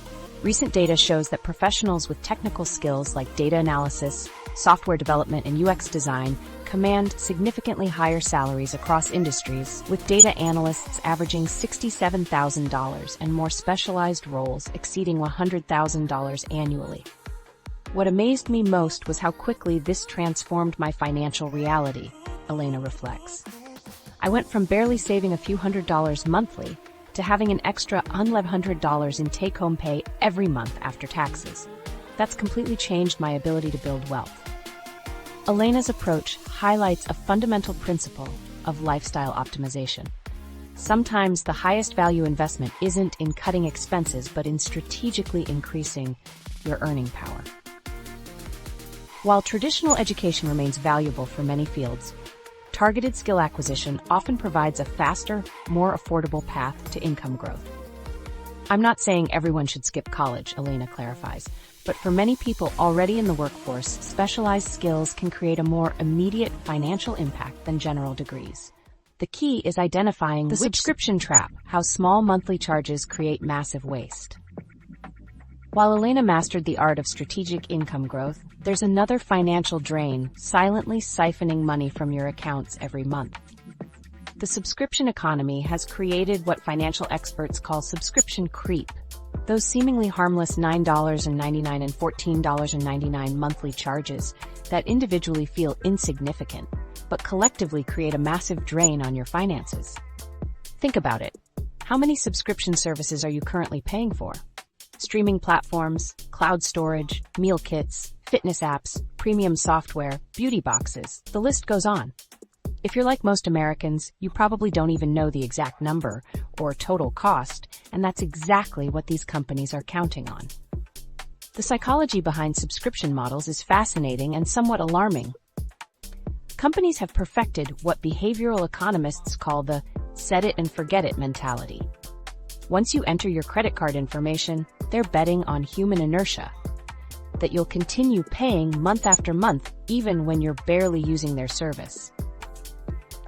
S1: Recent data shows that professionals with technical skills like data analysis, software development, and UX design command significantly higher salaries across industries, with data analysts averaging $67,000 and more specialized roles exceeding $100,000 annually. What amazed me most was how quickly this transformed my financial reality, Elena reflects. I went from barely saving a few $100s monthly to having an extra $1,100 in take-home pay every month after taxes. That's completely changed my ability to build wealth. Elena's approach highlights a fundamental principle of lifestyle optimization. Sometimes the highest value investment isn't in cutting expenses, but in strategically increasing your earning power. While traditional education remains valuable for many fields, targeted skill acquisition often provides a faster, more affordable path to income growth. I'm not saying everyone should skip college, Elena clarifies, but for many people already in the workforce, specialized skills can create a more immediate financial impact than general degrees. The key is identifying the subscription trap, how small monthly charges create massive waste. While Elena mastered the art of strategic income growth, there's another financial drain silently siphoning money from your accounts every month. The subscription economy has created what financial experts call subscription creep. Those seemingly harmless $9.99 and $14.99 monthly charges that individually feel insignificant, but collectively create a massive drain on your finances. Think about it. How many subscription services are you currently paying for? Streaming platforms, cloud storage, meal kits, fitness apps, premium software, beauty boxes, the list goes on. If you're like most Americans, you probably don't even know the exact number or total cost, and that's exactly what these companies are counting on. The psychology behind subscription models is fascinating and somewhat alarming. Companies have perfected what behavioral economists call the set it and forget it mentality. Once you enter your credit card information, they're betting on human inertia, that you'll continue paying month after month even when you're barely using their service.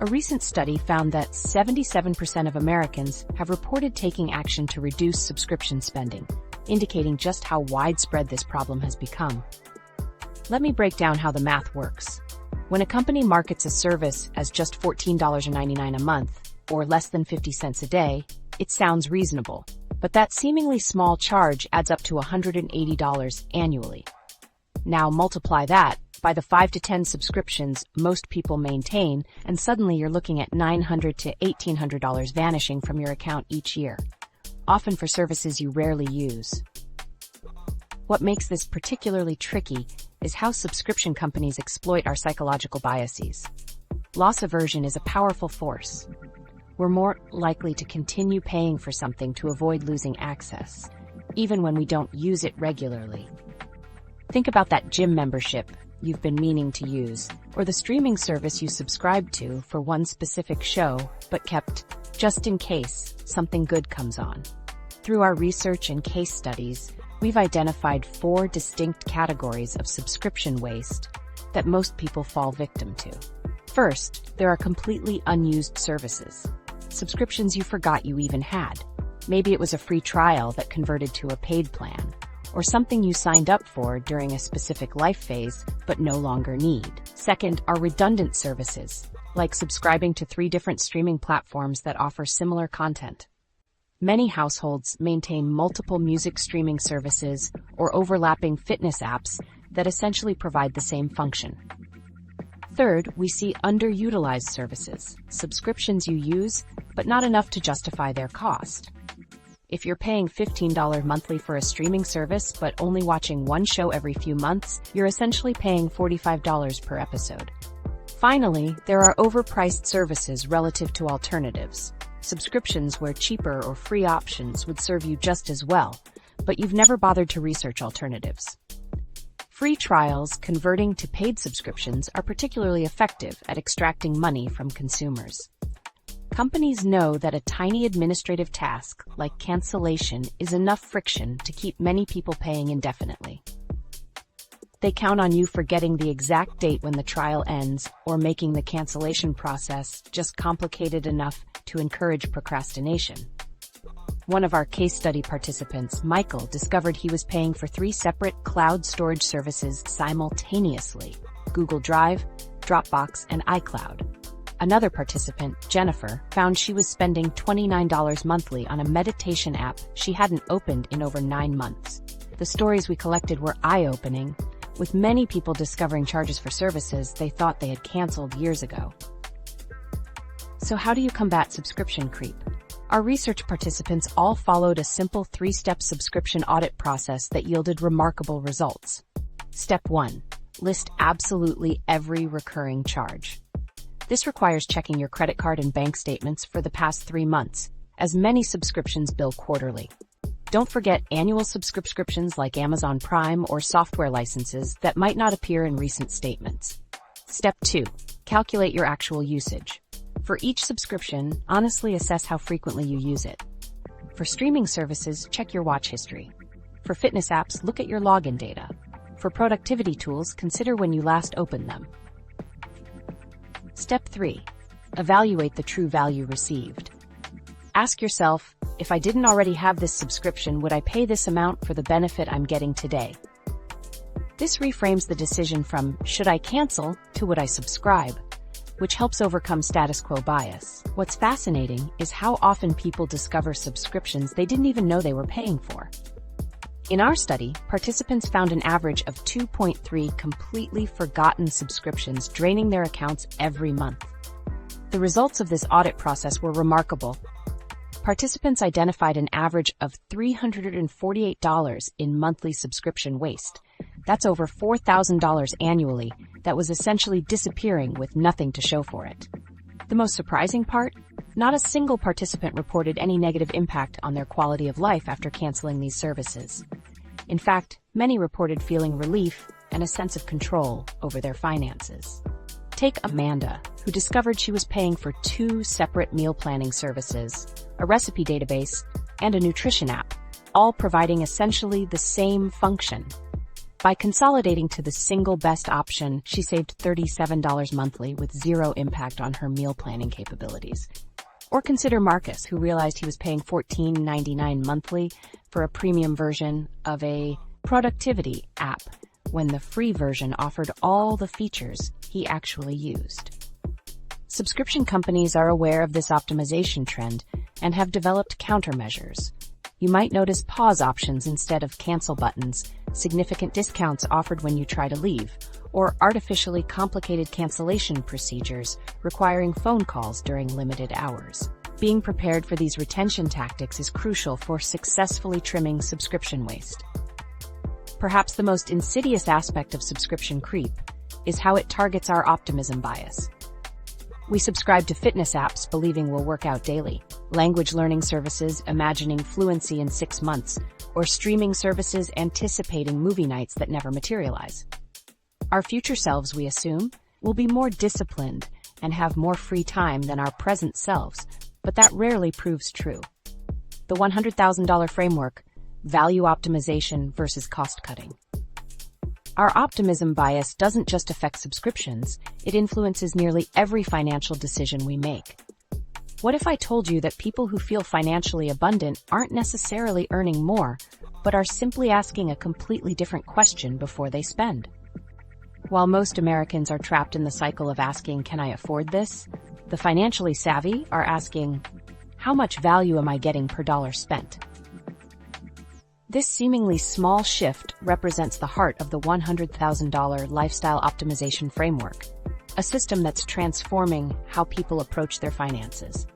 S1: A recent study found that 77% of Americans have reported taking action to reduce subscription spending, indicating just how widespread this problem has become. Let me break down how the math works. When a company markets a service as just $14.99 a month, or less than 50 cents a day, it sounds reasonable, but that seemingly small charge adds up to $180 annually. Now multiply that by the 5 to 10 subscriptions most people maintain, and suddenly you're looking at $900 to $1,800 vanishing from your account each year, often for services you rarely use. What makes this particularly tricky is how subscription companies exploit our psychological biases. Loss aversion is a powerful force. We're more likely to continue paying for something to avoid losing access, even when we don't use it regularly. Think about that gym membership you've been meaning to use, or the streaming service you subscribed to for one specific show, but kept just in case something good comes on. Through our research and case studies, we've identified 4 distinct categories of subscription waste that most people fall victim to. First, there are completely unused services. Subscriptions you forgot you even had. Maybe it was a free trial that converted to a paid plan, or something you signed up for during a specific life phase but no longer need. Second are redundant services, like subscribing to 3 different streaming platforms that offer similar content. Many households maintain multiple music streaming services or overlapping fitness apps that essentially provide the same function. Third, we see underutilized services, subscriptions you use, but not enough to justify their cost. If you're paying $15 monthly for a streaming service but only watching one show every few months, you're essentially paying $45 per episode. Finally, there are overpriced services relative to alternatives. Subscriptions where cheaper or free options would serve you just as well, but you've never bothered to research alternatives. Free trials converting to paid subscriptions are particularly effective at extracting money from consumers. Companies know that a tiny administrative task like cancellation is enough friction to keep many people paying indefinitely. They count on you forgetting the exact date when the trial ends or making the cancellation process just complicated enough to encourage procrastination. One of our case study participants, Michael, discovered he was paying for 3 separate cloud storage services simultaneously: Google Drive, Dropbox, and iCloud. Another participant, Jennifer, found she was spending $29 monthly on a meditation app she hadn't opened in over 9 months. The stories we collected were eye-opening, with many people discovering charges for services they thought they had canceled years ago. So how do you combat subscription creep? Our research participants all followed a simple 3-step subscription audit process that yielded remarkable results. Step 1. List absolutely every recurring charge. This requires checking your credit card and bank statements for the past 3 months, as many subscriptions bill quarterly. Don't forget annual subscriptions like Amazon Prime or software licenses that might not appear in recent statements. Step 2. Calculate your actual usage. For each subscription, honestly assess how frequently you use it. For streaming services, check your watch history. For fitness apps, look at your login data. For productivity tools, consider when you last opened them. Step 3. Evaluate the true value received. Ask yourself, if I didn't already have this subscription, would I pay this amount for the benefit I'm getting today? This reframes the decision from, should I cancel, to would I subscribe, which helps overcome status quo bias. What's fascinating is how often people discover subscriptions they didn't even know they were paying for. In our study, participants found an average of 2.3 completely forgotten subscriptions draining their accounts every month. The results of this audit process were remarkable. Participants identified an average of $348 in monthly subscription waste. That's over $4,000 annually that was essentially disappearing with nothing to show for it. The most surprising part? Not a single participant reported any negative impact on their quality of life after canceling these services. In fact, many reported feeling relief and a sense of control over their finances. Take Amanda, who discovered she was paying for 2 separate meal planning services, a recipe database, and a nutrition app, all providing essentially the same function. By consolidating to the single best option, she saved $37 monthly with zero impact on her meal planning capabilities. Or consider Marcus, who realized he was paying $14.99 monthly for a premium version of a productivity app when the free version offered all the features he actually used. Subscription companies are aware of this optimization trend and have developed countermeasures. You might notice pause options instead of cancel buttons, significant discounts offered when you try to leave, or artificially complicated cancellation procedures requiring phone calls during limited hours. Being prepared for these retention tactics is crucial for successfully trimming subscription waste. Perhaps the most insidious aspect of subscription creep is how it targets our optimism bias. We subscribe to fitness apps believing we'll work out daily, language learning services imagining fluency in 6 months, or streaming services anticipating movie nights that never materialize. Our future selves, we assume, will be more disciplined and have more free time than our present selves, but that rarely proves true. The $100,000 framework: value optimization versus cost cutting. Our optimism bias doesn't just affect subscriptions, it influences nearly every financial decision we make. What if I told you that people who feel financially abundant aren't necessarily earning more, but are simply asking a completely different question before they spend? While most Americans are trapped in the cycle of asking, "Can I afford this?" the financially savvy are asking, "How much value am I getting per dollar spent?" This seemingly small shift represents the heart of the $100,000 lifestyle optimization framework, a system that's transforming how people approach their finances.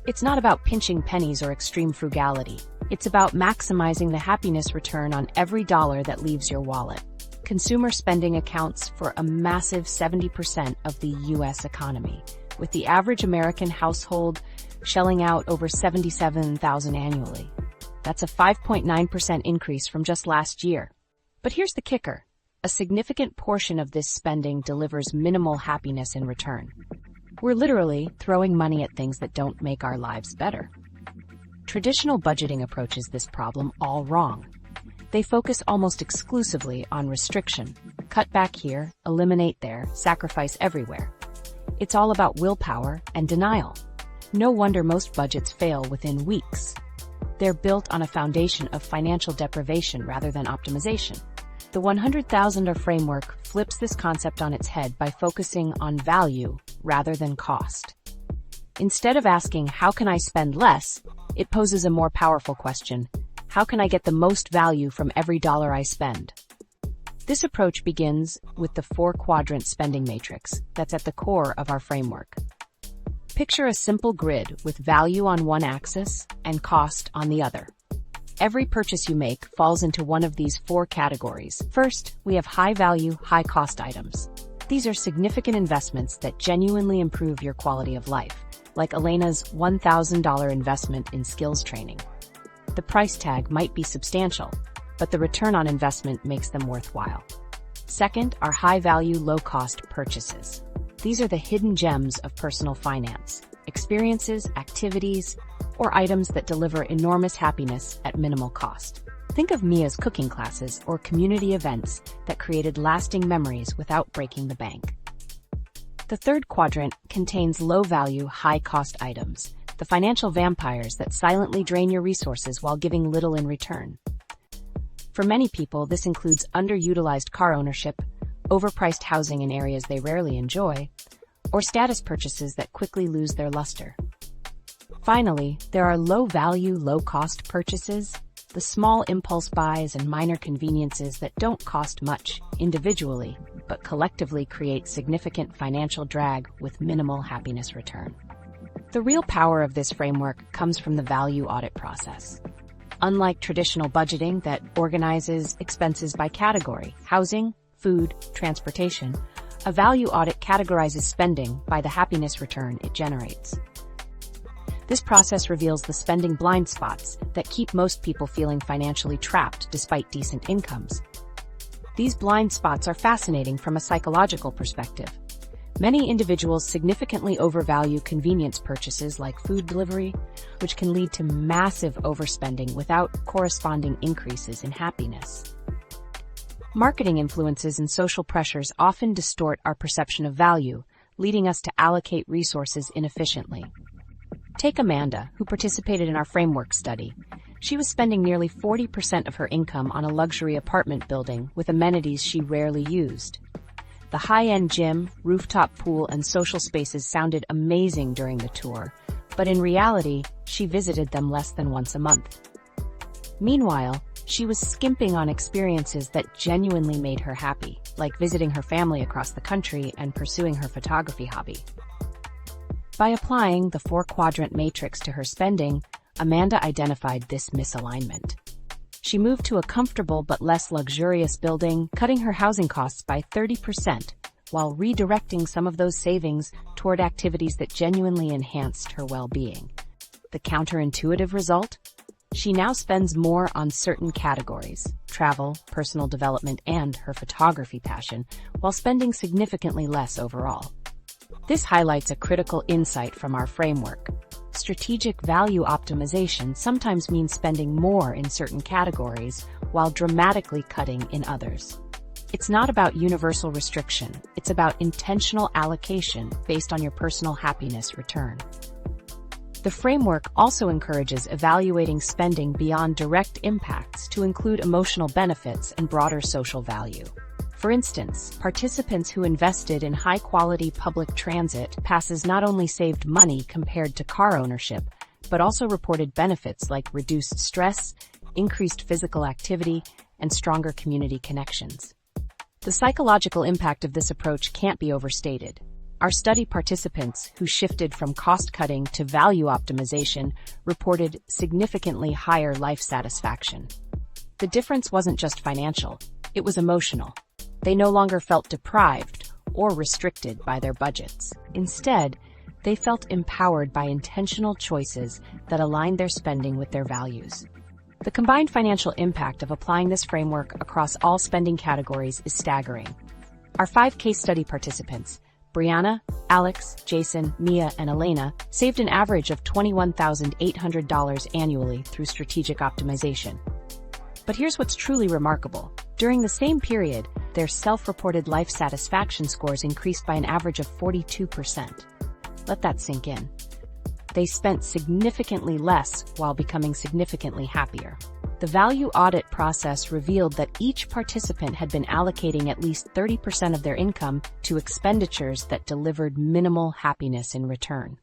S1: It's not about pinching pennies or extreme frugality. It's about maximizing the happiness return on every dollar that leaves your wallet. Consumer spending accounts for a massive 70% of the U.S. economy, with the average American household shelling out over $77,000 annually. That's a 5.9% increase from just last year. But here's the kicker. A significant portion of this spending delivers minimal happiness in return. We're literally throwing money at things that don't make our lives better. Traditional budgeting approaches this problem all wrong. They focus almost exclusively on restriction. Cut back here, eliminate there, sacrifice everywhere. It's all about willpower and denial. No wonder most budgets fail within weeks. They're built on a foundation of financial deprivation rather than optimization. The $100,000 framework flips this concept on its head by focusing on value rather than cost. Instead of asking, how can I spend less, it poses a more powerful question. How can I get the most value from every dollar I spend? This approach begins with the 4-quadrant spending matrix that's at the core of our framework. Picture a simple grid with value on one axis and cost on the other. Every purchase you make falls into one of these 4 categories. First, we have high-value, high-cost items. These are significant investments that genuinely improve your quality of life, like Elena's $1,000 investment in skills training. The price tag might be substantial, but the return on investment makes them worthwhile. Second are high-value, low-cost purchases. These are the hidden gems of personal finance, experiences, activities, or items that deliver enormous happiness at minimal cost. Think of Mia's cooking classes or community events that created lasting memories without breaking the bank. The 3rd quadrant contains low-value, high-cost items, the financial vampires that silently drain your resources while giving little in return. For many people, this includes underutilized car ownership, overpriced housing in areas they rarely enjoy, or status purchases that quickly lose their luster. Finally, there are low-value, low-cost purchases, the small impulse buys and minor conveniences that don't cost much individually, but collectively create significant financial drag with minimal happiness return. The real power of this framework comes from the value audit process. Unlike traditional budgeting that organizes expenses by category, housing, food, transportation, a value audit categorizes spending by the happiness return it generates. This process reveals the spending blind spots that keep most people feeling financially trapped despite decent incomes. These blind spots are fascinating from a psychological perspective. Many individuals significantly overvalue convenience purchases like food delivery, which can lead to massive overspending without corresponding increases in happiness. Marketing influences and social pressures often distort our perception of value, leading us to allocate resources inefficiently. Take Amanda, who participated in our framework study. She was spending nearly 40% of her income on a luxury apartment building with amenities she rarely used. The high-end gym, rooftop pool, and social spaces sounded amazing during the tour, but in reality, she visited them less than once a month. Meanwhile, she was skimping on experiences that genuinely made her happy, like visiting her family across the country and pursuing her photography hobby. By applying the 4-quadrant matrix to her spending, Amanda identified this misalignment. She moved to a comfortable but less luxurious building, cutting her housing costs by 30%, while redirecting some of those savings toward activities that genuinely enhanced her well-being. The counterintuitive result? She now spends more on certain categories, travel, personal development, and her photography passion, while spending significantly less overall. This highlights a critical insight from our framework. Strategic value optimization sometimes means spending more in certain categories while dramatically cutting in others. It's not about universal restriction, it's about intentional allocation based on your personal happiness return. The framework also encourages evaluating spending beyond direct impacts to include emotional benefits and broader social value. For instance, participants who invested in high-quality public transit passes not only saved money compared to car ownership, but also reported benefits like reduced stress, increased physical activity, and stronger community connections. The psychological impact of this approach can't be overstated. Our study participants who shifted from cost-cutting to value optimization reported significantly higher life satisfaction. The difference wasn't just financial, it was emotional. They no longer felt deprived or restricted by their budgets. Instead, they felt empowered by intentional choices that aligned their spending with their values. The combined financial impact of applying this framework across all spending categories is staggering. Our 5 case study participants, Brianna, Alex, Jason, Mia, and Elena, saved an average of $21,800 annually through strategic optimization. But here's what's truly remarkable. During the same period, their self-reported life satisfaction scores increased by an average of 42%. Let that sink in. They spent significantly less while becoming significantly happier. The value audit process revealed that each participant had been allocating at least 30% of their income to expenditures that delivered minimal happiness in return.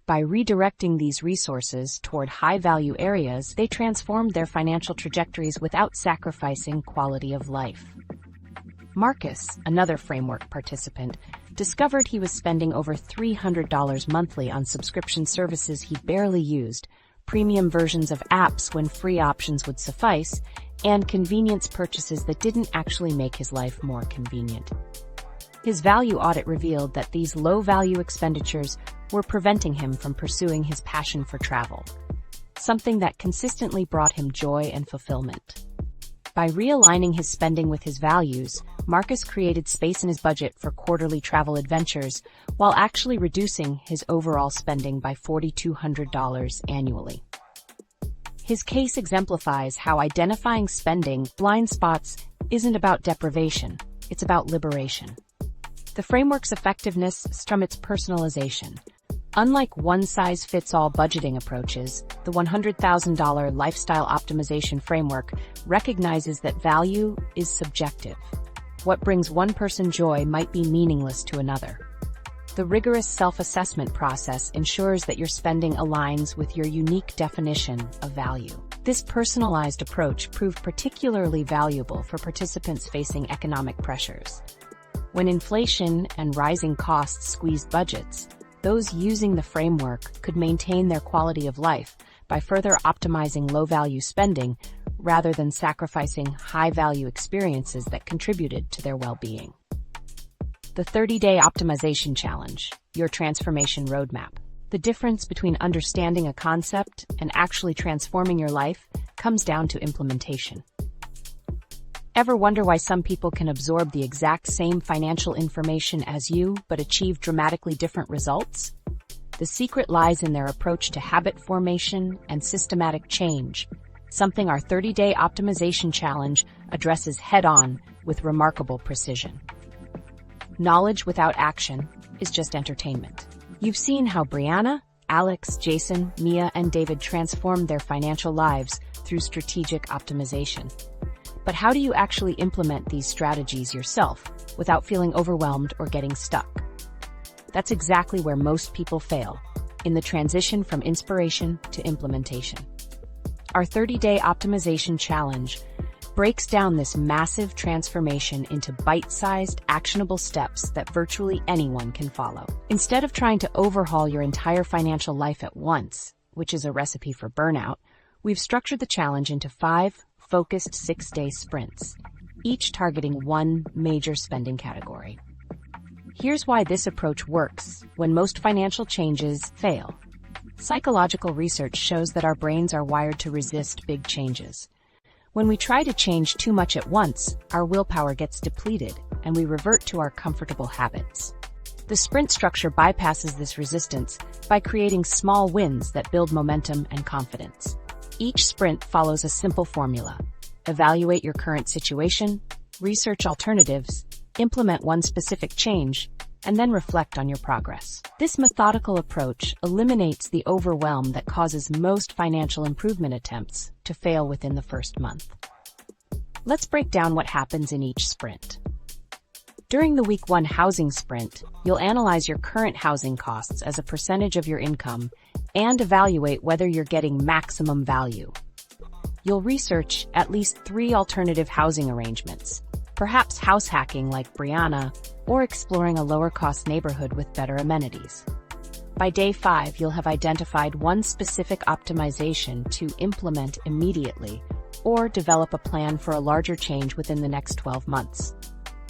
S1: By redirecting these resources toward high-value areas, they transformed their financial trajectories without sacrificing quality of life. Marcus, another framework participant, discovered he was spending over $300 monthly on subscription services he barely used, premium versions of apps when free options would suffice, and convenience purchases that didn't actually make his life more convenient. His value audit revealed that these low-value expenditures were preventing him from pursuing his passion for travel, something that consistently brought him joy and fulfillment. By realigning his spending with his values, Marcus created space in his budget for quarterly travel adventures while actually reducing his overall spending by $4,200 annually. His case exemplifies how identifying spending blind spots isn't about deprivation, it's about liberation. The framework's effectiveness stems from its personalization. Unlike one-size-fits-all budgeting approaches, the $100,000 lifestyle optimization framework recognizes that value is subjective. What brings one person joy might be meaningless to another. The rigorous self-assessment process ensures that your spending aligns with your unique definition of value. This personalized approach proved particularly valuable for participants facing economic pressures. When inflation and rising costs squeezed budgets, those using the framework could maintain their quality of life by further optimizing low-value spending rather than sacrificing high-value experiences that contributed to their well-being. The 30-Day Optimization Challenge, your transformation roadmap. The difference between understanding a concept and actually transforming your life comes down to implementation. Ever wonder why some people can absorb the exact same financial information as you but achieve dramatically different results? The secret lies in their approach to habit formation and systematic change, something our 30-Day Optimization Challenge addresses head-on with remarkable precision. Knowledge without action is just entertainment. You've seen how Brianna, Alex, Jason, Mia, and David transformed their financial lives through strategic optimization. But how do you actually implement these strategies yourself without feeling overwhelmed or getting stuck? That's exactly where most people fail, in the transition from inspiration to implementation. Our 30-Day Optimization Challenge breaks down this massive transformation into bite-sized, actionable steps that virtually anyone can follow. Instead of trying to overhaul your entire financial life at once, which is a recipe for burnout, we've structured the challenge into 5 focused 6-day sprints, each targeting one major spending category. Here's why this approach works when most financial changes fail. Psychological research shows that our brains are wired to resist big changes. When we try to change too much at once, our willpower gets depleted and we revert to our comfortable habits. The sprint structure bypasses this resistance by creating small wins that build momentum and confidence. Each sprint follows a simple formula. Evaluate your current situation, research alternatives, implement one specific change, and then reflect on your progress. This methodical approach eliminates the overwhelm that causes most financial improvement attempts to fail within the first month. Let's break down what happens in each sprint. During the Week 1 housing sprint, you'll analyze your current housing costs as a percentage of your income and evaluate whether you're getting maximum value. You'll research at least 3 alternative housing arrangements, perhaps house hacking like Brianna, or exploring a lower-cost neighborhood with better amenities. By day 5, you'll have identified one specific optimization to implement immediately, or develop a plan for a larger change within the next 12 months.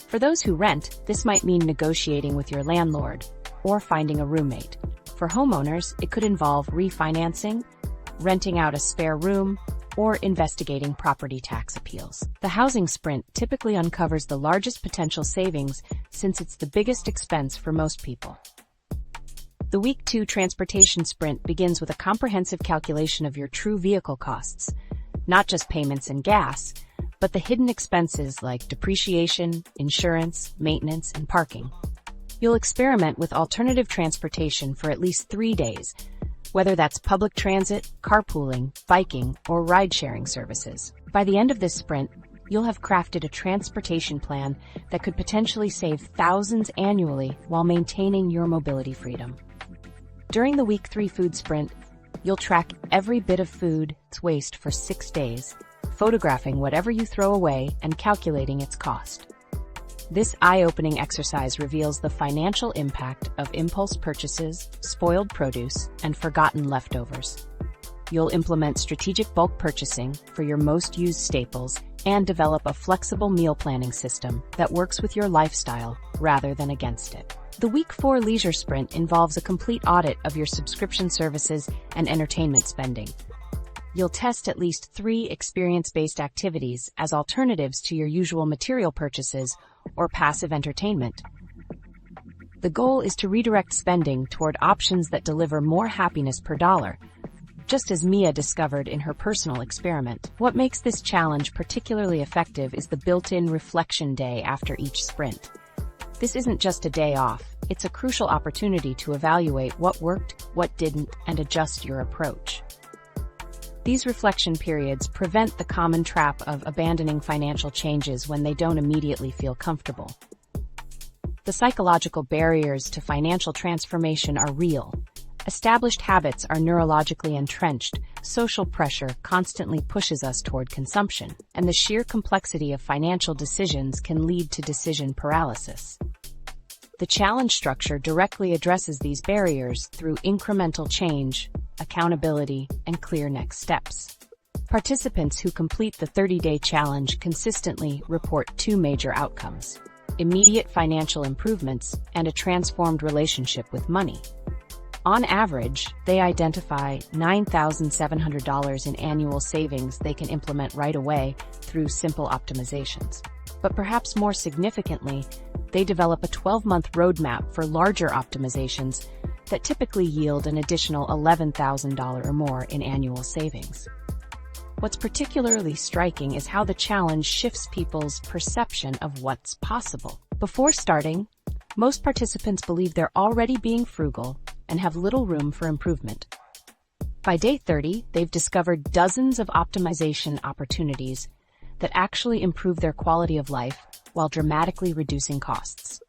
S1: For those who rent, this might mean negotiating with your landlord, or finding a roommate. For homeowners, it could involve refinancing, renting out a spare room, or investigating property tax appeals. The housing sprint typically uncovers the largest potential savings since it's the biggest expense for most people. The Week 2 transportation sprint begins with a comprehensive calculation of your true vehicle costs, not just payments and gas, but the hidden expenses like depreciation, insurance, maintenance, and parking. You'll experiment with alternative transportation for at least 3 days, whether that's public transit, carpooling, biking, or ride-sharing services. By the end of this sprint, you'll have crafted a transportation plan that could potentially save thousands annually while maintaining your mobility freedom. During the Week 3 food sprint, you'll track every bit of food waste for 6 days, photographing whatever you throw away and calculating its cost. This eye-opening exercise reveals the financial impact of impulse purchases, spoiled produce, and forgotten leftovers. You'll implement strategic bulk purchasing for your most used staples and develop a flexible meal planning system that works with your lifestyle rather than against it. The Week 4 leisure sprint involves a complete audit of your subscription services and entertainment spending. You'll test at least 3 experience-based activities as alternatives to your usual material purchases or passive entertainment. The goal is to redirect spending toward options that deliver more happiness per dollar, just as Mia discovered in her personal experiment. What makes this challenge particularly effective is the built-in reflection day after each sprint. This isn't just a day off, it's a crucial opportunity to evaluate what worked, what didn't, and adjust your approach. These reflection periods prevent the common trap of abandoning financial changes when they don't immediately feel comfortable. The psychological barriers to financial transformation are real. Established habits are neurologically entrenched, social pressure constantly pushes us toward consumption, and the sheer complexity of financial decisions can lead to decision paralysis. The challenge structure directly addresses these barriers through incremental change, accountability, and clear next steps. Participants who complete the 30-day challenge consistently report 2 major outcomes: immediate financial improvements and a transformed relationship with money. On average, they identify $9,700 in annual savings they can implement right away through simple optimizations. But perhaps more significantly, they develop a 12-month roadmap for larger optimizations that typically yield an additional $11,000 or more in annual savings. What's particularly striking is how the challenge shifts people's perception of what's possible. Before starting, most participants believe they're already being frugal and have little room for improvement. By day 30, they've discovered dozens of optimization opportunities that actually improve their quality of life while dramatically reducing costs.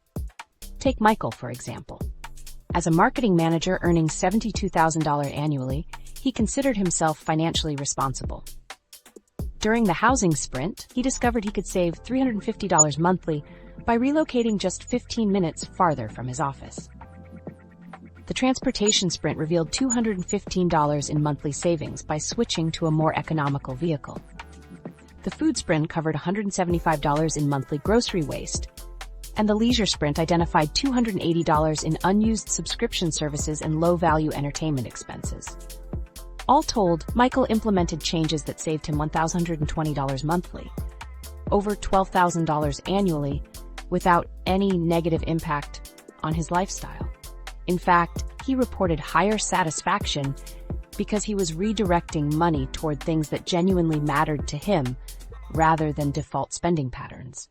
S1: Take Michael, for example. As a marketing manager earning $72,000 annually, he considered himself financially responsible. During the housing sprint, he discovered he could save $350 monthly by relocating just 15 minutes farther from his office. The transportation sprint revealed $215 in monthly savings by switching to a more economical vehicle. The food sprint covered $175 in monthly grocery waste, and the leisure sprint identified $280 in unused subscription services and low-value entertainment expenses. All told, Michael implemented changes that saved him $1,020 monthly, over $12,000 annually, without any negative impact on his lifestyle. In fact, he reported higher satisfaction because he was redirecting money toward things that genuinely mattered to him rather than default spending patterns.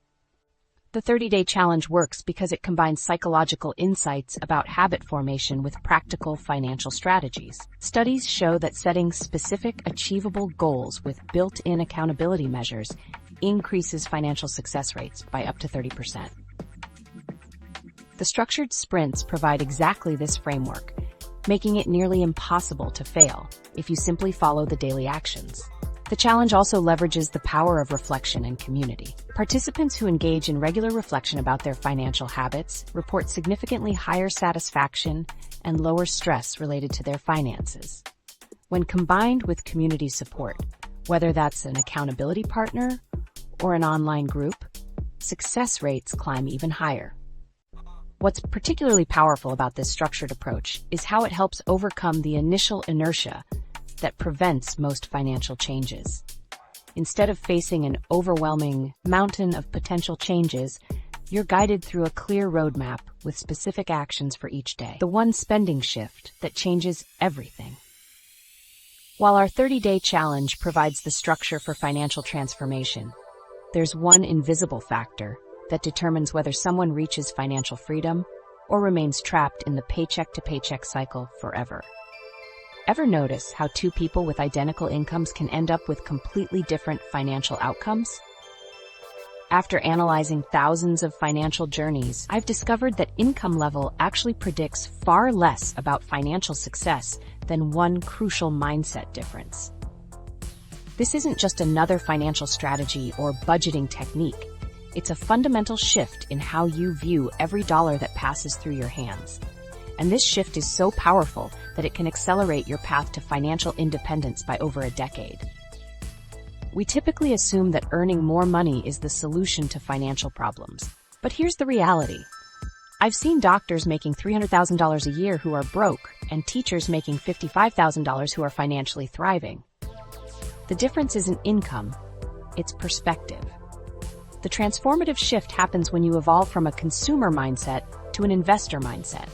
S1: The 30-day challenge works because it combines psychological insights about habit formation with practical financial strategies. Studies show that setting specific, achievable goals with built-in accountability measures increases financial success rates by up to 30%. The structured sprints provide exactly this framework, making it nearly impossible to fail if you simply follow the daily actions. The challenge also leverages the power of reflection and community. Participants who engage in regular reflection about their financial habits report significantly higher satisfaction and lower stress related to their finances. When combined with community support, whether that's an accountability partner or an online group, success rates climb even higher. What's particularly powerful about this structured approach is how it helps overcome the initial inertia that prevents most financial changes. Instead of facing an overwhelming mountain of potential changes, you're guided through a clear roadmap with specific actions for each day. The one spending shift that changes everything. While our 30-day challenge provides the structure for financial transformation, there's one invisible factor that determines whether someone reaches financial freedom or remains trapped in the paycheck-to-paycheck cycle forever. Ever notice how two people with identical incomes can end up with completely different financial outcomes? After analyzing thousands of financial journeys, I've discovered that income level actually predicts far less about financial success than one crucial mindset difference. This isn't just another financial strategy or budgeting technique. It's a fundamental shift in how you view every dollar that passes through your hands. And this shift is so powerful that it can accelerate your path to financial independence by over a decade. We typically assume that earning more money is the solution to financial problems. But here's the reality. I've seen doctors making $300,000 a year who are broke, and teachers making $55,000 who are financially thriving. The difference isn't income, it's perspective. The transformative shift happens when you evolve from a consumer mindset to an investor mindset.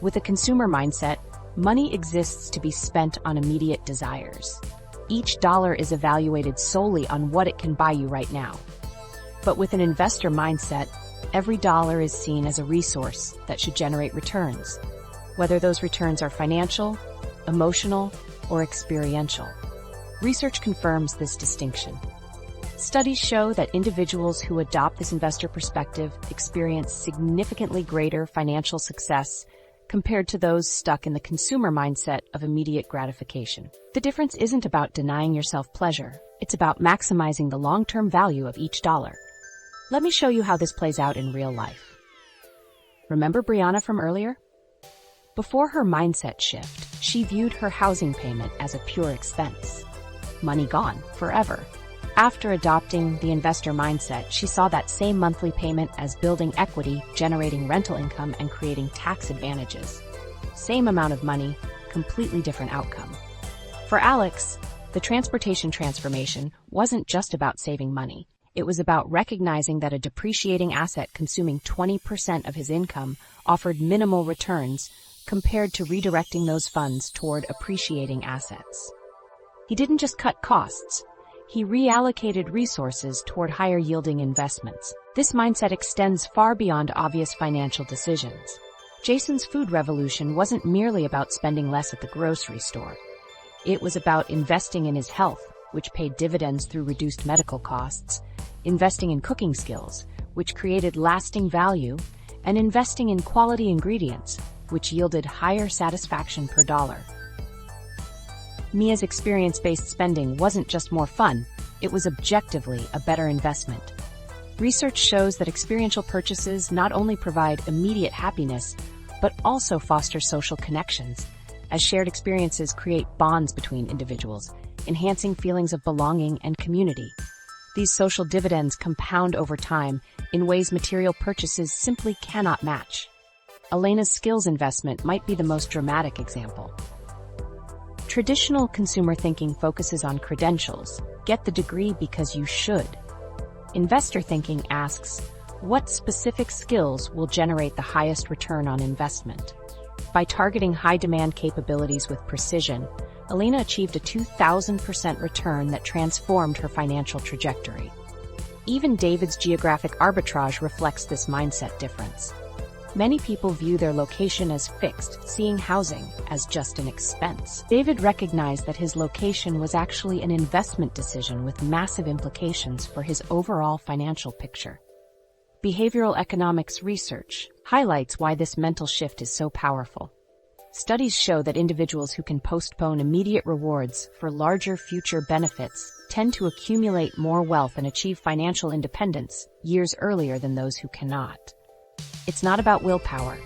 S1: With a consumer mindset, money exists to be spent on immediate desires. Each dollar is evaluated solely on what it can buy you right now. But with an investor mindset, every dollar is seen as a resource that should generate returns, whether those returns are financial, emotional, or experiential. Research confirms this distinction. Studies show that individuals who adopt this investor perspective experience significantly greater financial success compared to those stuck in the consumer mindset of immediate gratification. The difference isn't about denying yourself pleasure, it's about maximizing the long-term value of each dollar. Let me show you how this plays out in real life. Remember Brianna from earlier? Before her mindset shift, she viewed her housing payment as a pure expense. Money gone, forever. After adopting the investor mindset, she saw that same monthly payment as building equity, generating rental income, and creating tax advantages. Same amount of money, completely different outcome. For Alex, the transportation transformation wasn't just about saving money. It was about recognizing that a depreciating asset consuming 20% of his income offered minimal returns compared to redirecting those funds toward appreciating assets. He didn't just cut costs. He reallocated resources toward higher-yielding investments. This mindset extends far beyond obvious financial decisions. Jason's food revolution wasn't merely about spending less at the grocery store. It was about investing in his health, which paid dividends through reduced medical costs, investing in cooking skills, which created lasting value, and investing in quality ingredients, which yielded higher satisfaction per dollar. Mia's experience-based spending wasn't just more fun, it was objectively a better investment. Research shows that experiential purchases not only provide immediate happiness, but also foster social connections, as shared experiences create bonds between individuals, enhancing feelings of belonging and community. These social dividends compound over time in ways material purchases simply cannot match. Elena's skills investment might be the most dramatic example. Traditional consumer thinking focuses on credentials, get the degree because you should. Investor thinking asks, what specific skills will generate the highest return on investment? By targeting high-demand capabilities with precision, Elena achieved a 2,000% return that transformed her financial trajectory. Even David's Geographic arbitrage reflects this mindset difference. Many people view their location as fixed, seeing housing as just an expense. David recognized that his location was actually an investment decision with massive implications for his overall financial picture. Behavioral economics research highlights why this mental shift is so powerful. Studies show that individuals who can postpone immediate rewards for larger future benefits tend to accumulate more wealth and achieve financial independence years earlier than those who cannot. It's not about willpower.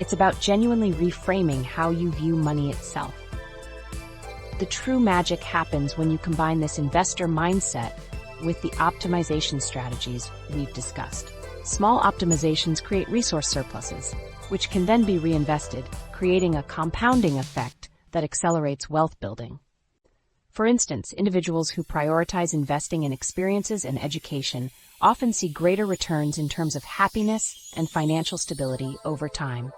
S1: It's about genuinely reframing how you view money itself. The true magic happens when you combine this investor mindset with the optimization strategies we've discussed. Small optimizations create resource surpluses, which can then be reinvested, creating a compounding effect that accelerates wealth building. For instance, individuals who prioritize investing in experiences and education often see greater returns in terms of happiness and financial stability over time.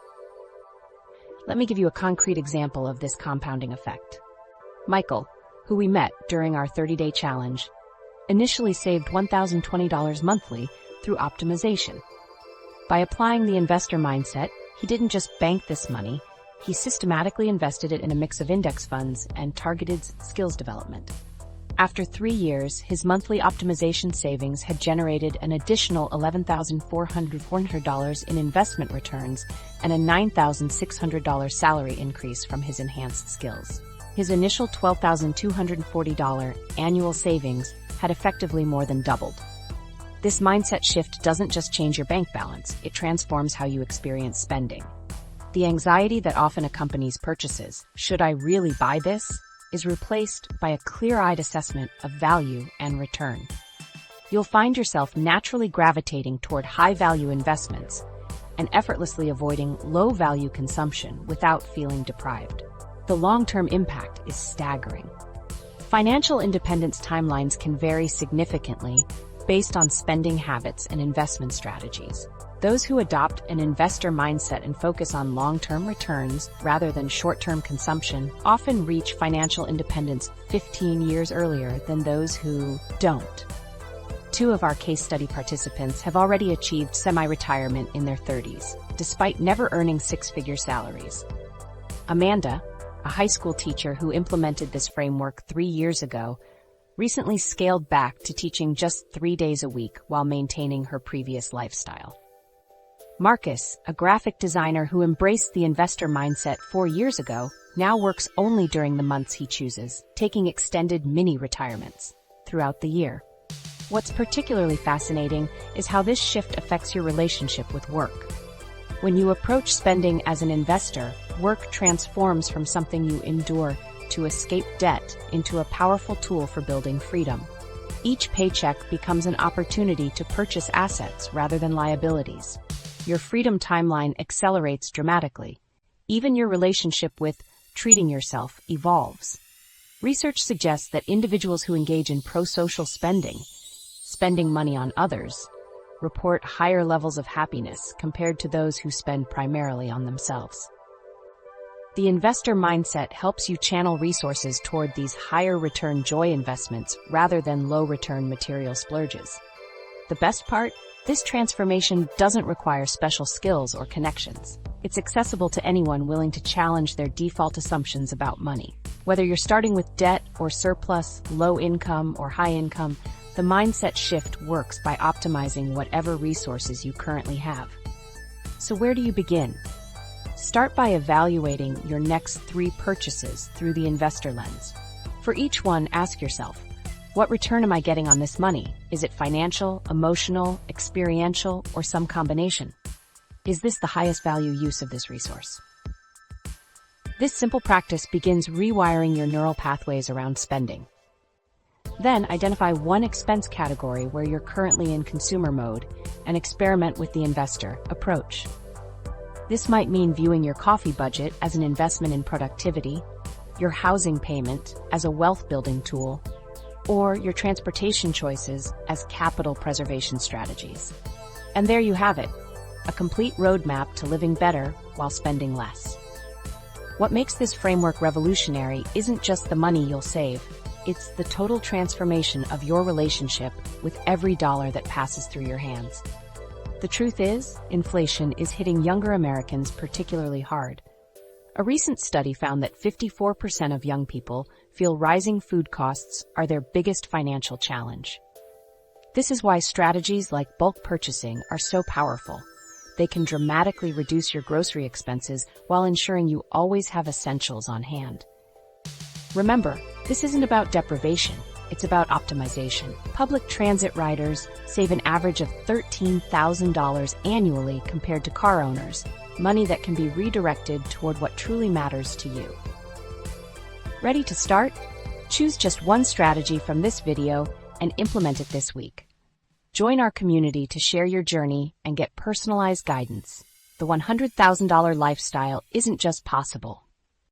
S1: Let me give you a concrete example of this compounding effect. Michael, who we met during our 30-day challenge, initially saved $1,020 monthly through optimization. By applying the investor mindset, he didn't just bank this money, he systematically invested it in a mix of index funds and targeted skills development. After 3 years, his monthly optimization savings had generated an additional $11,400 in investment returns and a $9,600 salary increase from his enhanced skills. His initial $12,240 annual savings had effectively more than doubled. This mindset shift doesn't just change your bank balance, it transforms how you experience spending. The anxiety that often accompanies purchases, should I really buy this, is replaced by a clear-eyed assessment of value and return. You'll find yourself naturally gravitating toward high-value investments and effortlessly avoiding low-value consumption without feeling deprived. The long-term impact is staggering. Financial independence timelines can vary significantly based on spending habits and investment strategies. Those who adopt an investor mindset and focus on long-term returns rather than short-term consumption often reach financial independence 15 years earlier than those who don't. 2 of our case study participants have already achieved semi-retirement in their 30s, despite never earning 6-figure salaries. Amanda, a high school teacher who implemented this framework 3 years ago, recently scaled back to teaching just 3 days a week while maintaining her previous lifestyle. Marcus, a graphic designer who embraced the investor mindset 4 years ago, now works only during the months he chooses, taking extended mini-retirements throughout the year. What's particularly fascinating is how this shift affects your relationship with work. When you approach spending as an investor, work transforms from something you endure to escape debt into a powerful tool for building freedom. Each paycheck becomes an opportunity to purchase assets rather than liabilities. Your freedom timeline accelerates dramatically. Even your relationship with treating yourself evolves. Research suggests that individuals who engage in pro-social spending money on others, report higher levels of happiness compared to those who spend primarily on themselves. The investor mindset helps you channel resources toward these higher return joy investments rather than low return material splurges. The best part? This transformation doesn't require special skills or connections. It's accessible to anyone willing to challenge their default assumptions about money. Whether you're starting with debt or surplus, low income or high income, the mindset shift works by optimizing whatever resources you currently have. So where do you begin? Start by evaluating your next 3 purchases through the investor lens. For each one, ask yourself, what return am I getting on this money? Is it financial, emotional, experiential, or some combination? Is this the highest value use of this resource? This simple practice begins rewiring your neural pathways around spending. Then identify one expense category where you're currently in consumer mode and experiment with the investor approach. This might mean viewing your coffee budget as an investment in productivity, your housing payment as a wealth-building tool, or your transportation choices as capital preservation strategies. And there you have it, a complete roadmap to living better while spending less. What makes this framework revolutionary isn't just the money you'll save, it's the total transformation of your relationship with every dollar that passes through your hands. The truth is, inflation is hitting younger Americans particularly hard. A recent study found that 54% of young people feel rising food costs are their biggest financial challenge. This is why strategies like bulk purchasing are so powerful. They can dramatically reduce your grocery expenses while ensuring you always have essentials on hand. Remember, this isn't about deprivation, it's about optimization. Public transit riders save an average of $13,000 annually compared to car owners, money that can be redirected toward what truly matters to you. Ready to start? Choose just one strategy from this video and implement it this week. Join our community to share your journey and get personalized guidance. The $100,000 lifestyle isn't just possible,